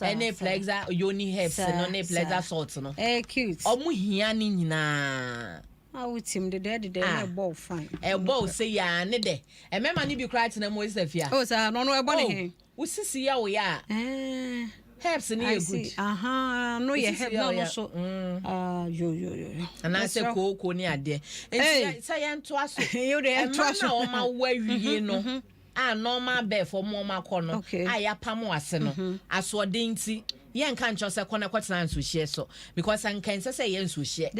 ene plexa yoni herbs no ne plexa salt no cute omu hia ni nyina awutim de na ball fine ball say ya ne de mema ni bi kra tena mo isafia sa no e bɔ ne he usisi ya wo ya herbs ni e good no ye herb no so yo ana se ko ni ade enti say ya nto aso yo de nto aso o ma wa wie no normal bear for mama kono aya pam wase no aso de nti ye nka ncho se kono kwetena nso hye so because an kan se ye nso hye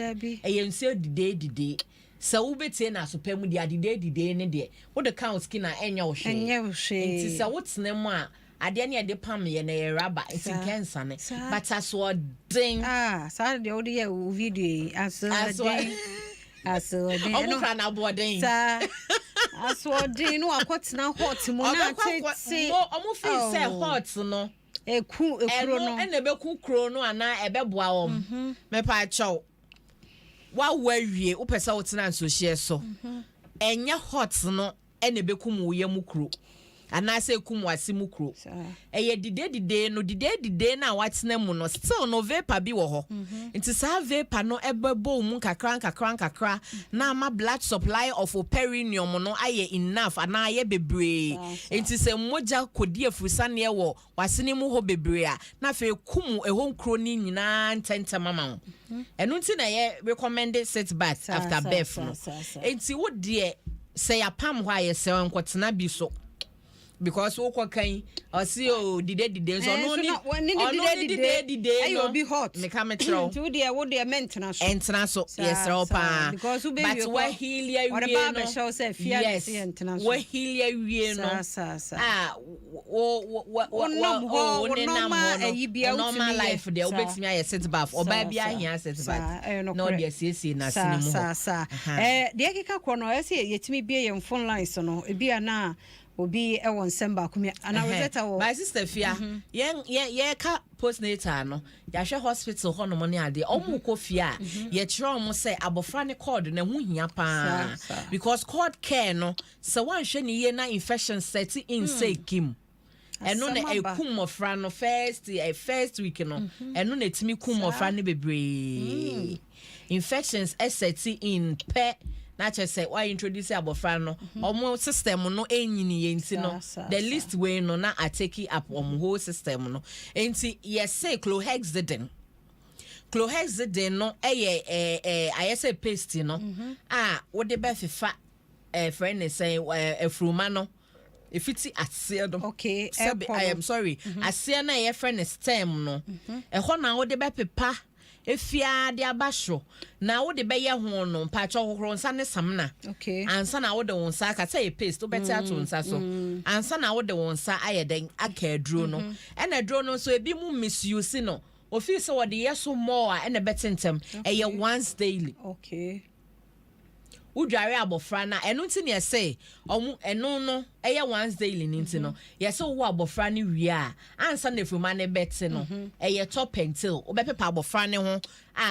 e ye nso dide se wo betie na so pam di adide ne de wo de count skin na enya wo hwe nti se wo tena mu a ade ne de pam ye na ye raba nti cancer ne but aso den sa de wo de ye video aso den omo kra na boden aswodi no akotena hot mo na tete omo feel say hot no ekuro no ene beku kuro no ana ebeboa wom me pa chaw wa wawie wo pesa wo tena nso hye so enye hot no ene beku mu ye mu kuro ana se kum wase mu kuro eye dide no dide na watena mu no still no vapor bi wo ho nti sa vapor no ebebo mu kakra na ma blood supply of perineum no aye enough ana aye bebre nti se moja kodi afusa ne wo wase ne mu ho bebre a na fe kum ehon kuro ni nyina ntenta mama enu nti na ye recommend sit bath after birth no nti wo de se ya pam ho aye se nkotena bi so because wokɔ kan ɔsi o dide so no dide ayo be hot me come trɔ to de wo de mentena so entena so yes pa because we but what healia wie no what show say fear is entena so what healia wie no normal life there obetimi aye sit bath oba bia hia sit bath no there siesie na sinimu de keka kɔ no ɛsɛ yɛtimi bie yɛn phone lines no ebia na obi ɛwɔ nsɛm baako mi ana Rosetta wɔ my sister fia yɛn ka postnatal no yɛahwɛ hospital hɔ no mo ne ade ɔmo kɔ fia yɛkyerɛ ɔmo sɛ abɔfra ne cord na ho hia paa because cord care no sɛ wanhwɛ ne yie na infection set in say kim ɛno na ekum mɔfra no first week no ɛno na etimi kum mɔfra no bebree infections set in pɛ na che say why introduce abofra no omo system no enyini yenti no the list way no na atake up whole system no enti yes say clohexidine no ayese paste no wo de be fefa friend say efruma no efiti asia do okay I am sorry asia na ye friend stem no ho na wo de be pepa efia de abasho na wo de beye ho no pacho hohoro nsa ne samna okay ansa na wo de won sa ka say paste wo beti ato nsa so ansa na wo de won sa ayeden aka aduro no e na aduro no so ebi mu misuse no ofi se wo de yeso more e na betentem eye once daily okay udware abofra na eno nti ne say omu eno no eye once daily nti no yese wo abofra ne wie a ansa na efuma ne beti no eye top pentil obepepa abofra ne ho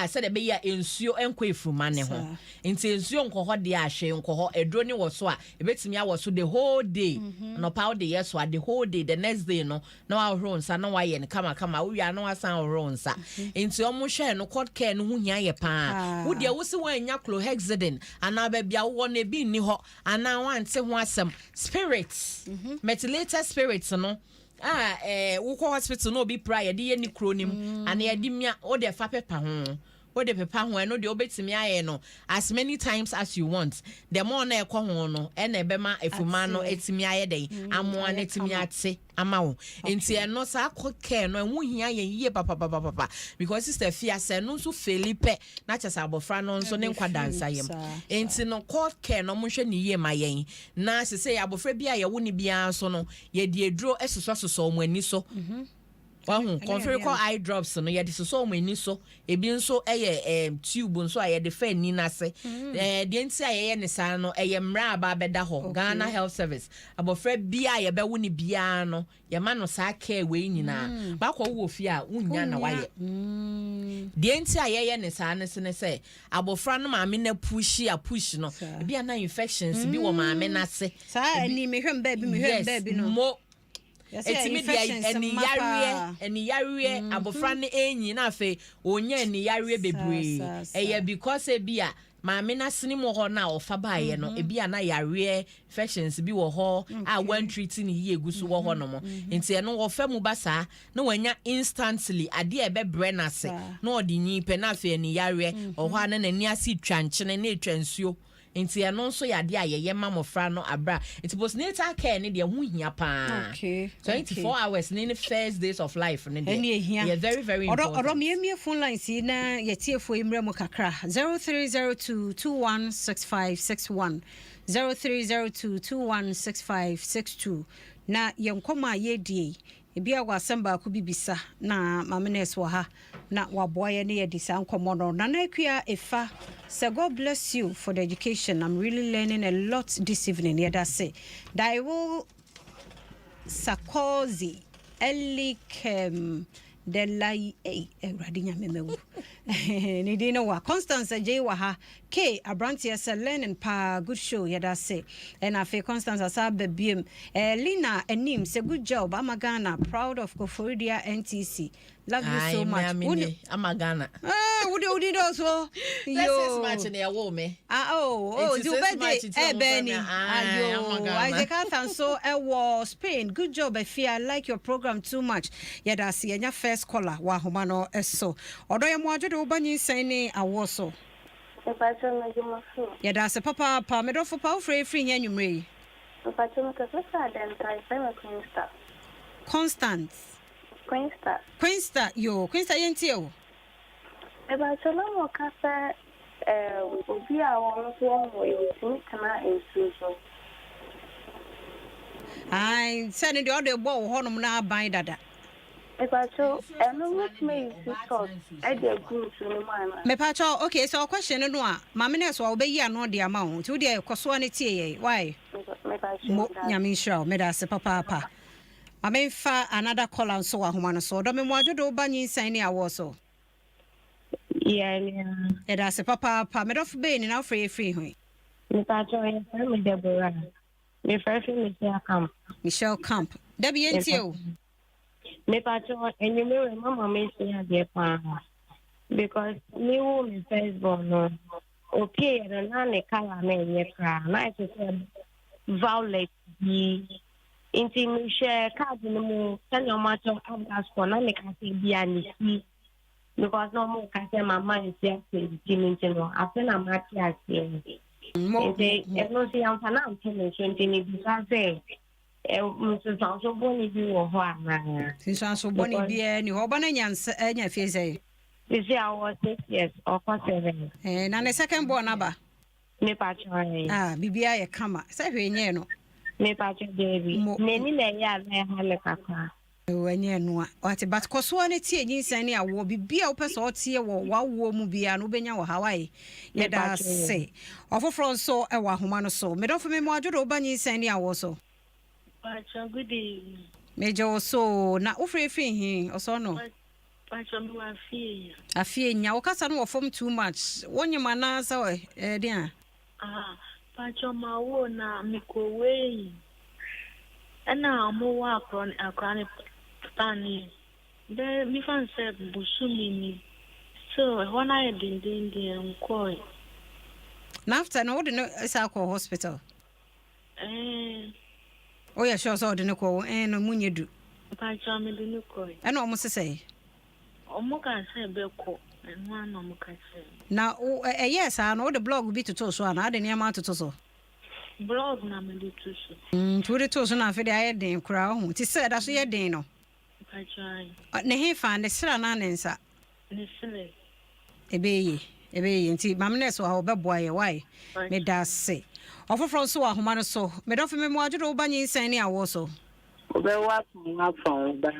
se de be ya ensuo enko efuma ne ho nti ensuo nko ho de ahwe nko ho edro ne wo so a ebetimi awo so the whole day no pa wo de yeso the whole day the next day no na wa horo nsa na wa ye ne kama wo wi na wa san horo nsa nti omu hwe no cord care no ho hia ye pa wo de wo se wa nya clohexidine ana ba bia wo na bi ni ho ana wa nte ho asem spirits methylated spirits no wo ko hospital no obi prayer de ye ni kronim ana ye di mia o de fa pepa ho o de pepa ho no de obetimi aye no as many times as you want the more na ekọ ho no e na ebema efuma no etimi aye den amoa na etimi ate ama wo enti eno sa akọ no enwu hia ye papa because sister fia se no so Felipe na chesa abofra no nso ne nkwa dansa yem enti no court care no mo hwe ne ye ma yen na se abofra bia ye wo ne bia so no ye de eduro esoso mo ani so wahu conferical eye drops no ye de so mo ani so ebi nso tube nso aye de fa ni na se de enti aye ne sa no mra aba beda ho Ghana Health Service abofra bia ye be wo ne bia no ye ma no sa care we nyina ba kwa wo fi a wunya na waye de enti aye ne sa ne se abofra no ma me na push no bia na infections bi wo ma me na se sa ani me hwem ba bi no etimi dia eni yare abofra ne enyi na afa onya eni yare bebre eye because ebia maame na sini mo ho na ofa baaye no ebia na yare infections bi wo ho a one treating ye egusu wo ho no mo enti eno wo fa mu basa na wanya instantly ade e be brenase na odi nyipe na afa eni yare oho ana na ni asi twanchene na etwansuo enti eno nso yade ayeye mamofra no abra enti postnatal care ne de ho hia pa 24 hours in the first days of life ne de yeah very very important odo me phone lines na yetiefo imre mu kakra 0302216561 0302216562 na yenkoma yedie ebia wasamba ko bibisa na mamenes wo ha na waboye ne yedi sa nkomo no na akua efa say God bless you for the education. I'm really learning a lot this evening. Yeah, that's it. Daiwo Sakozi Elikem Delai Radinya Memewu. Nidino wa Constance J Waha K Abrantia Learning Pa good show. Yeah, that's it. And I feel Constance Asabe Bim Lina Enim say good job. Amagana proud of Koforidia NTC. Love you so much. Amagana. Udi also. Yo. Match in the woman. You birthday. Benny. Isaac Athan so Spain. Good job. I feel I like your program too much. Yeah, that's your first caller. Wa humano eso. Odo ya mwajo de ubanyi saying awoso. Yeah, that's a papa. Medofo pa free nya nyumre. But you make a sister then try to Queen Star. Constance. Queen Star. Queen Star, yentio. About so long, Cassa, will be our one way to come in Susan. I said the other ball, Honum now by that. About so, and no what may you thought, I did good to the man. Me pacho, okay, so question no mamines will obey ya no the amount, 2 dear Coswanity, why? Yamisha, made us a papa. I may fa another call and so a woman so, don't me want to do NyinsenNeAwoɔ so. Yeah, it has a papa, made of being in our free. Me pacho, I'm with Deborah. Me first Michelle Camp. Michelle Camp. Debbie and you. Me pacho, and you know, Mama makes me a dear partner. Because me woman first born, okay, and I color name, yes, I said, Violet, the intimate share card in the moon, send your matter of us for not make us be an issue. Because no more can say my mind is just Jimmy. I feel I'm not here. If no see I'm not telling because Mrs. Also Bonnie do or what. Since I'm so bonny, be any Obanans and your face. This year I was 6 years or 7. And on the second born number. Me patch BBI a camera. Say, no. Me patch baby. Many layers I have a capa. When you know what about Coswanity, NyinsenNeAwoɔ be a person or tear or wow, movie and Ubenya or Hawaii. Let us say. Of a front so a wahumano so. Made off me more to NyinsenNeAwoɔ so. Good evening. Major so na ufre free or so no. I fear ya okasa no form too much. One your man so dear. Pacho ma wo na mikowe. Ana mo wa akran pani. Then mi fan say busumi ni. So when I din nko. Na after no the is alcohol hospital. Oh yeah, sure so the no no munye du. Pacho me di no ko. And almost say. Omuka say beko. And one omuka say. Now yes, I know the blog will be to so and I didn't amount to so. Blog na me di to so. To the to so na fe dey den kra ho. Ti say that so ye den no. Pacho. Ne he fan the sra na nensa. Ne sele. Ebe nti mamne so ha obeboa ye why me da se ofofro so ahoma no so me do fe me mo adwo ba NyinsenNeAwoɔ so Obewa from ba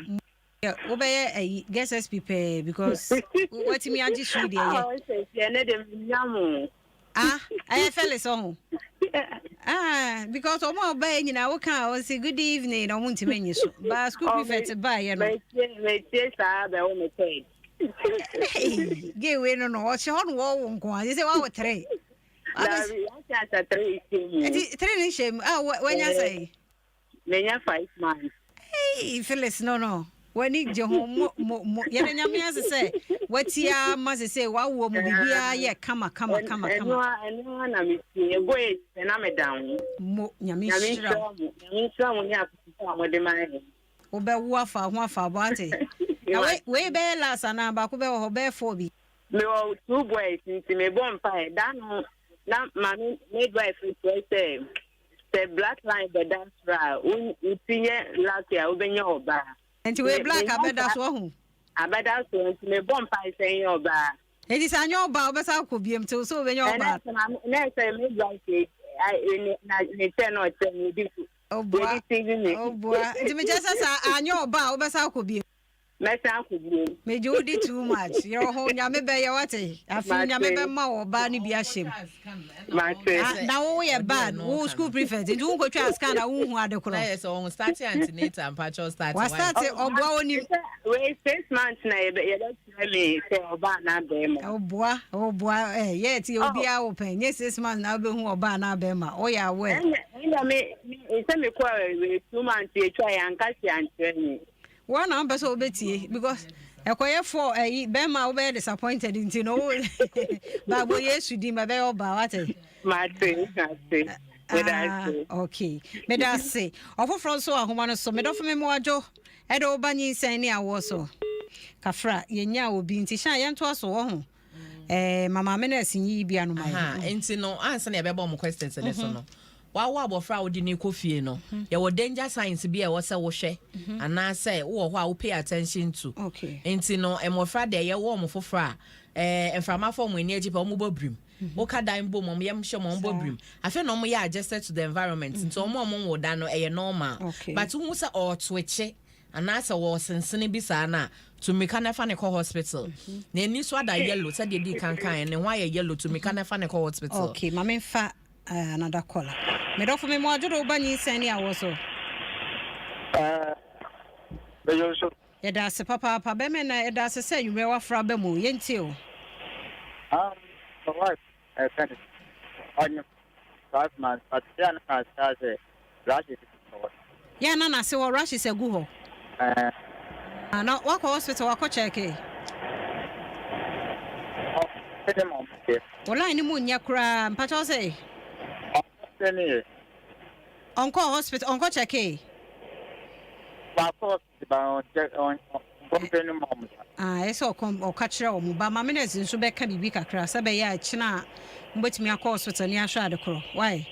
yeah obeye guess people because what me agi shoe dey yeah ne dem nyam I fell so because omo obeye nyina wo kan o say good evening no munti menyi so ba school prefect ba ye no me sa ba o me say Gay way no what's on wall nko say wa 3 I said 3 3 shame when you say Lenya 5 months hey Phyllis no when you je home ye nyame say watia ma say wa wo mu bibia ye kama eno na me see go e na me down mo nyame shira mo ni akuta mo de mai obewu afa ho afa boate we be last na ba ko be ho be 4 bi me o 2 boys nti me bon pa da no na mami midwife say the black line be dance ra un tinye lakia obenya oba nti we black abeda so ho abeda so nti me bon pa say oba edi sanyo oba obesa ko biem to so obenya oba na say midwife na ne ten o ten di oh boy nti me just say anyo oba obesa ko biem me do too much. Your whole nyame be your what? I feel nyame be ma oba ni bi ahyem. Now we are bad. Who school prefect? You go try scan na hu ade kro. Yes, on start antenatal and patcho start. Wa start obo oni. We 6 months na ye me say oba na be ma. Obo yeah ti obi a open. Yes 6 months na be hu oba na be ma. O ya we. Me say me kwa 2 months e try anka si antre. One number so betie because ekoye for bema we be disappointed into no babo yesu di me be oba wate okay me da say ofofro so ahoma no so me do for me mo adwo e do ba NyinsenNeAwoɔ so kafra yenya obi nti sha ye nto aso wo ho mama me na asinyi bia no mai enti no ansa na be bo mo questions le so no wa abofra wo di ne kofie no ye wo danger signs bi e wo se wo hwe ana say wo ho a wo pay attention to enti no emofra de ye wo mo fofra enframa form eni agipa o mo bobrim wo ka dan bo mom yem hye mom bobrim afi no mo ye adjusted to the environment nti o mo wo da no e normal but who say o twitche ana say wo sensene bi sa na to me can never ne hospital na eni so ada yellow say de di kankan ne ho aye yellow to me can never ne hospital. Okay mama fa another caller me do for me mo ajodo ba NyinsenNeAwoɔ so Beyoso. Yeda se papa be me na yeda se say you be wafra be mu yenti o. Right. I said it. On 5 months, but then I said, Rush is. Yeah, na se wo rush is a gu ho. Na wa ko hospital wa ko check e. Wala ni mu nya kura mpacho say. Onko hospital onko check e. Ba ko ba check on company mom. Eso o ka kire o mu ba ma me na nso be ka bibi kakra se be ya kina mbetimi akọ hospital ni ahwa ade kro. Why?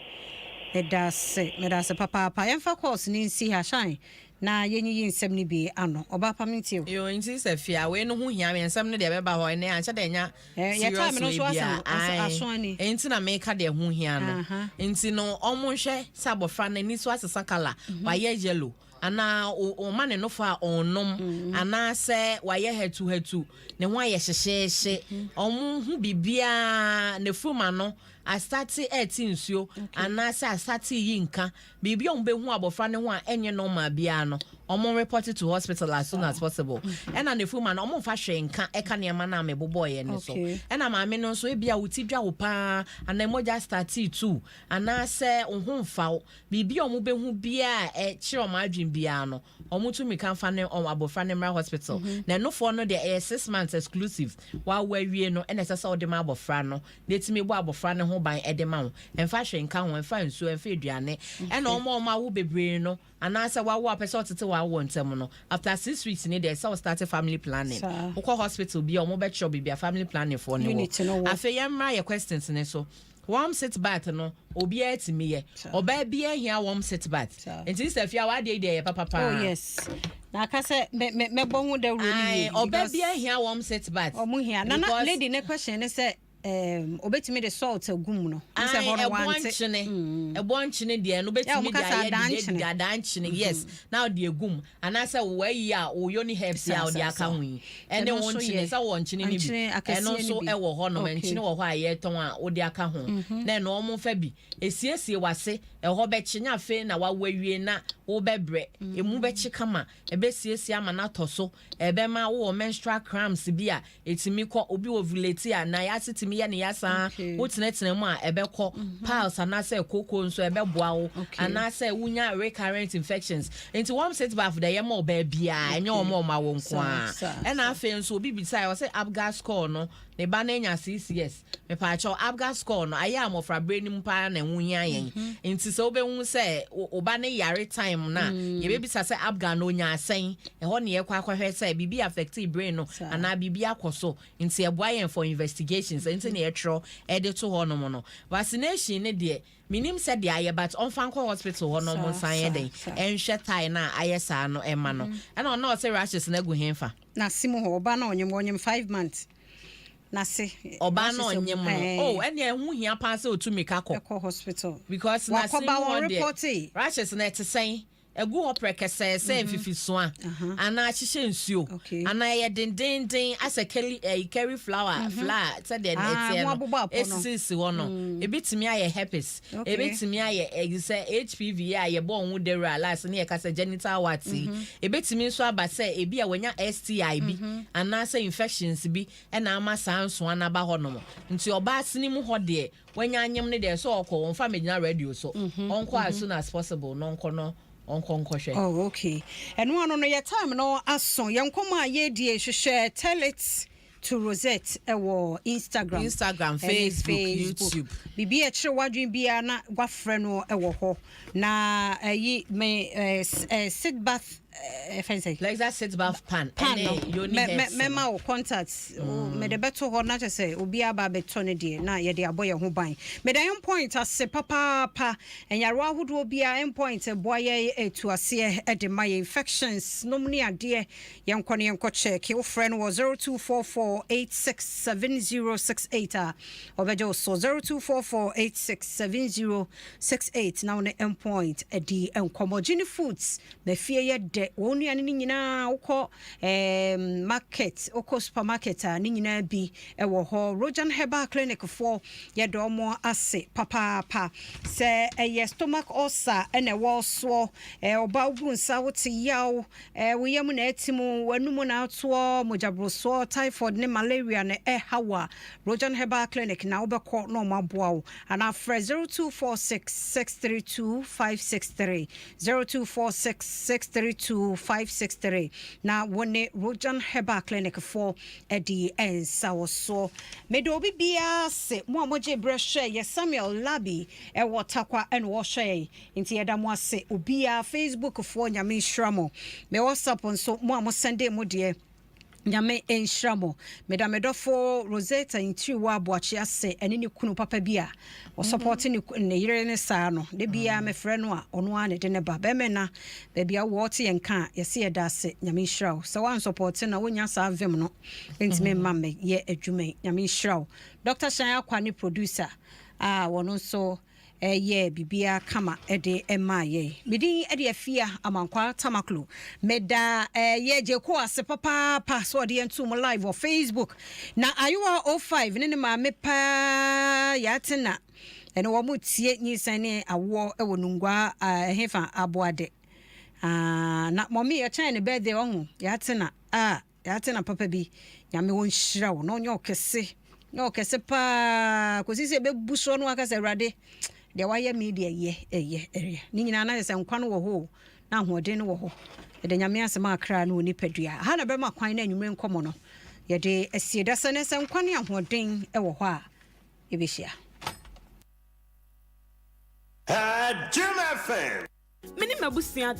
Me da se papa yemfa course ni nsi ha shine na yenyi nsem ni bi ano oba pa mentio yo nti se fia we no hu hia me nsem ne de be ba ho ne anche de nya ya time no so aso ani enti na me ka de hu hia no enti no omo hwe sabofra na ni so asesa kala wa ye yellow ana o mane no fa onnom ana se wa ye hetu ne ho aye hyehye omo hu bibia ne fuma no astate 18 nsuo ana se astate yi nka bibia ombe hu abofra ne ho a enye normal bia no omo report to hospital as soon as possible ena ne fuma no omo fa hwe nka eka ne ma na mebobo ye ne so ena ma me no so e bia wuti dwa wo pa ana moja start too ana se ohun fa bibia omo be hu bia e kire omo adwin bia no omo tumi kan fa ne abofra ne mra hospital na no for no de 6 months exclusive wa wie no ena se o de ma abofra no de timi bo abofra ne ho ban e de ma ho emfa hwe nka ho emfa nsuo emfa eduane ena omo awu bebre no ana se wa wo apese otete wa wo ntem no after 6 weeks ni there so start family planning ukọ hospital bi omo be cho bibia family planning for ne wo afa yemra ye questions ne so warm sit bath no obi atimi ye oba bia hia warm sit bath enti se fia wa de papa oh yes na ka se me bo hu de rule ni oba bia hia warm sit bath omo hia na lady ne question ne se obetimi de salt agum no se horo wante ebonchine de no betimi de adanchine yes now de agum ana se wayi a oyoni herbs ya odi aka hu ene wonchine se wonchine ni bi eno so ewo ho no menchine wo ho aye ton a odi aka hu na no omo fa bi esiesie wase eho be chinya fe na wa wawie na wo bebre emu be chikama ebesiesie ama na toso ebe ma wo menstrual cramps bi a etimi ko obi ovulate a na ya sitimi ya ne yasa wotenetene mu a ebekọ piles anase koko nso ebeboa wo anase wunya recurrent infections into one set bath da yema oba bia enye omo ma wo nko a ena afa nso obi bi sai wo say abgas score no ne ba na nya CCS me pa cho abgas score no aya amofra brain mpa na wunya yen into so obehu say oba ne yare time na ye be bisa say abga no nya asen eho ne ye kwa hwe say bibi affect brain no ana bibi akoso into eboa yen for investigations ne etro ede to ho no mo no vaccination ne de minim said the aye but on fanko hospital ho no mo san ye den enhwe tai na aye sa no ema no and on no say rashes na gu hemfa na simu ho oba na onyem 5 months na se oba na onyem no oh ene ehu hia pa se otumi ka ko hospital because na simu report rashes na etesen egu oprekese se mfifiso a ana ahihye nsuo ana ye dendenden asa carry flower say the esisi ho no ebitimi aye herpes ebitimi aye say HPV aye bo onwu dere alas na ye kasa genital wati ebitimi nso aba say ebi a wanya STI bi ana say infections bi na ama sanso anaba ho no nti oba asinimu ho de wanya anyem ne de so okọ won fa megina radio so onko as soon as possible no onko no oh okay and one on your time no aso yankoma ye die hwehwe tell it to Rosette Instagram Facebook YouTube bibi e kire wadwen bia na gwafre no ho na yi me sit bath fancy Lexus set bath pan no mema o contacts me de beto ho na say obi aba beto ne de na ye de aboye ho ban me da yon point ase papa enyaro ahodo obi a end point boye etu ase e de my infections no mni ade ye nkɔ ne nkɔ check your friend was 0244867068 obejo so 0244867068 now ne end point e di enkomogini foods me fie ye de wonu ane ni nyina wokɔ market wokɔ supermarket a ni nyina bi e wo ho Rojan Herbal Clinic for ye do mo ase papa se ye stomach ulcer ene wo so oba ogunsa wote yaw wo yam na atimu wanum na ato mojabroso typhoid ne malaria ne hawa Rojan Herbal Clinic na wobekɔ no maboa wo ana fra 0246632563 0246632563 na wone Rojan Herbal Clinic for edi ensa wo so me do bibia se mo amoje brehwe ye Samuel Labi e wotakwa en wo hwe nti yeda mo ase obia Facebook for nyame hwamo me WhatsApp nso mo amosende mo de nyame enhramo medamedofo Rosetta intri wa boachi ase ene ne kunu papa bia o support ne yire ne saa no de bia me frɛ no a ono a ne de ne ba be me na be bia wo te yenka yese yeda ase nyame hrawo so wan support na wonya saa vem no entime mamme ye adwuma nyame hrawo Dr. Shaya Kwani producer wono so ye bibia kama ede emaye medi ede afia amankwa tamaklo meda ye jeko ase papa so de entu mo live on Facebook na ayuwa 05 ne ma mepa ya tena ene wo mutie NyinsenNeAwoɔ e wonungwa hefa aboade na mommy ya chine birthday ohu ya tena ya tena papa bi nyame won hyira wo no nyo kese pa kosi se be buso no aka se rade de waye media ye ni nyina na se nkwa no wo ho na ahoden no wo ho de nyame asema akra no ni padua ha na be ma kwan na anwumre nkomo no ye de asieda se ne se nkwa ne ahoden e wo ho a e be hia Jim FM. Mini mabusua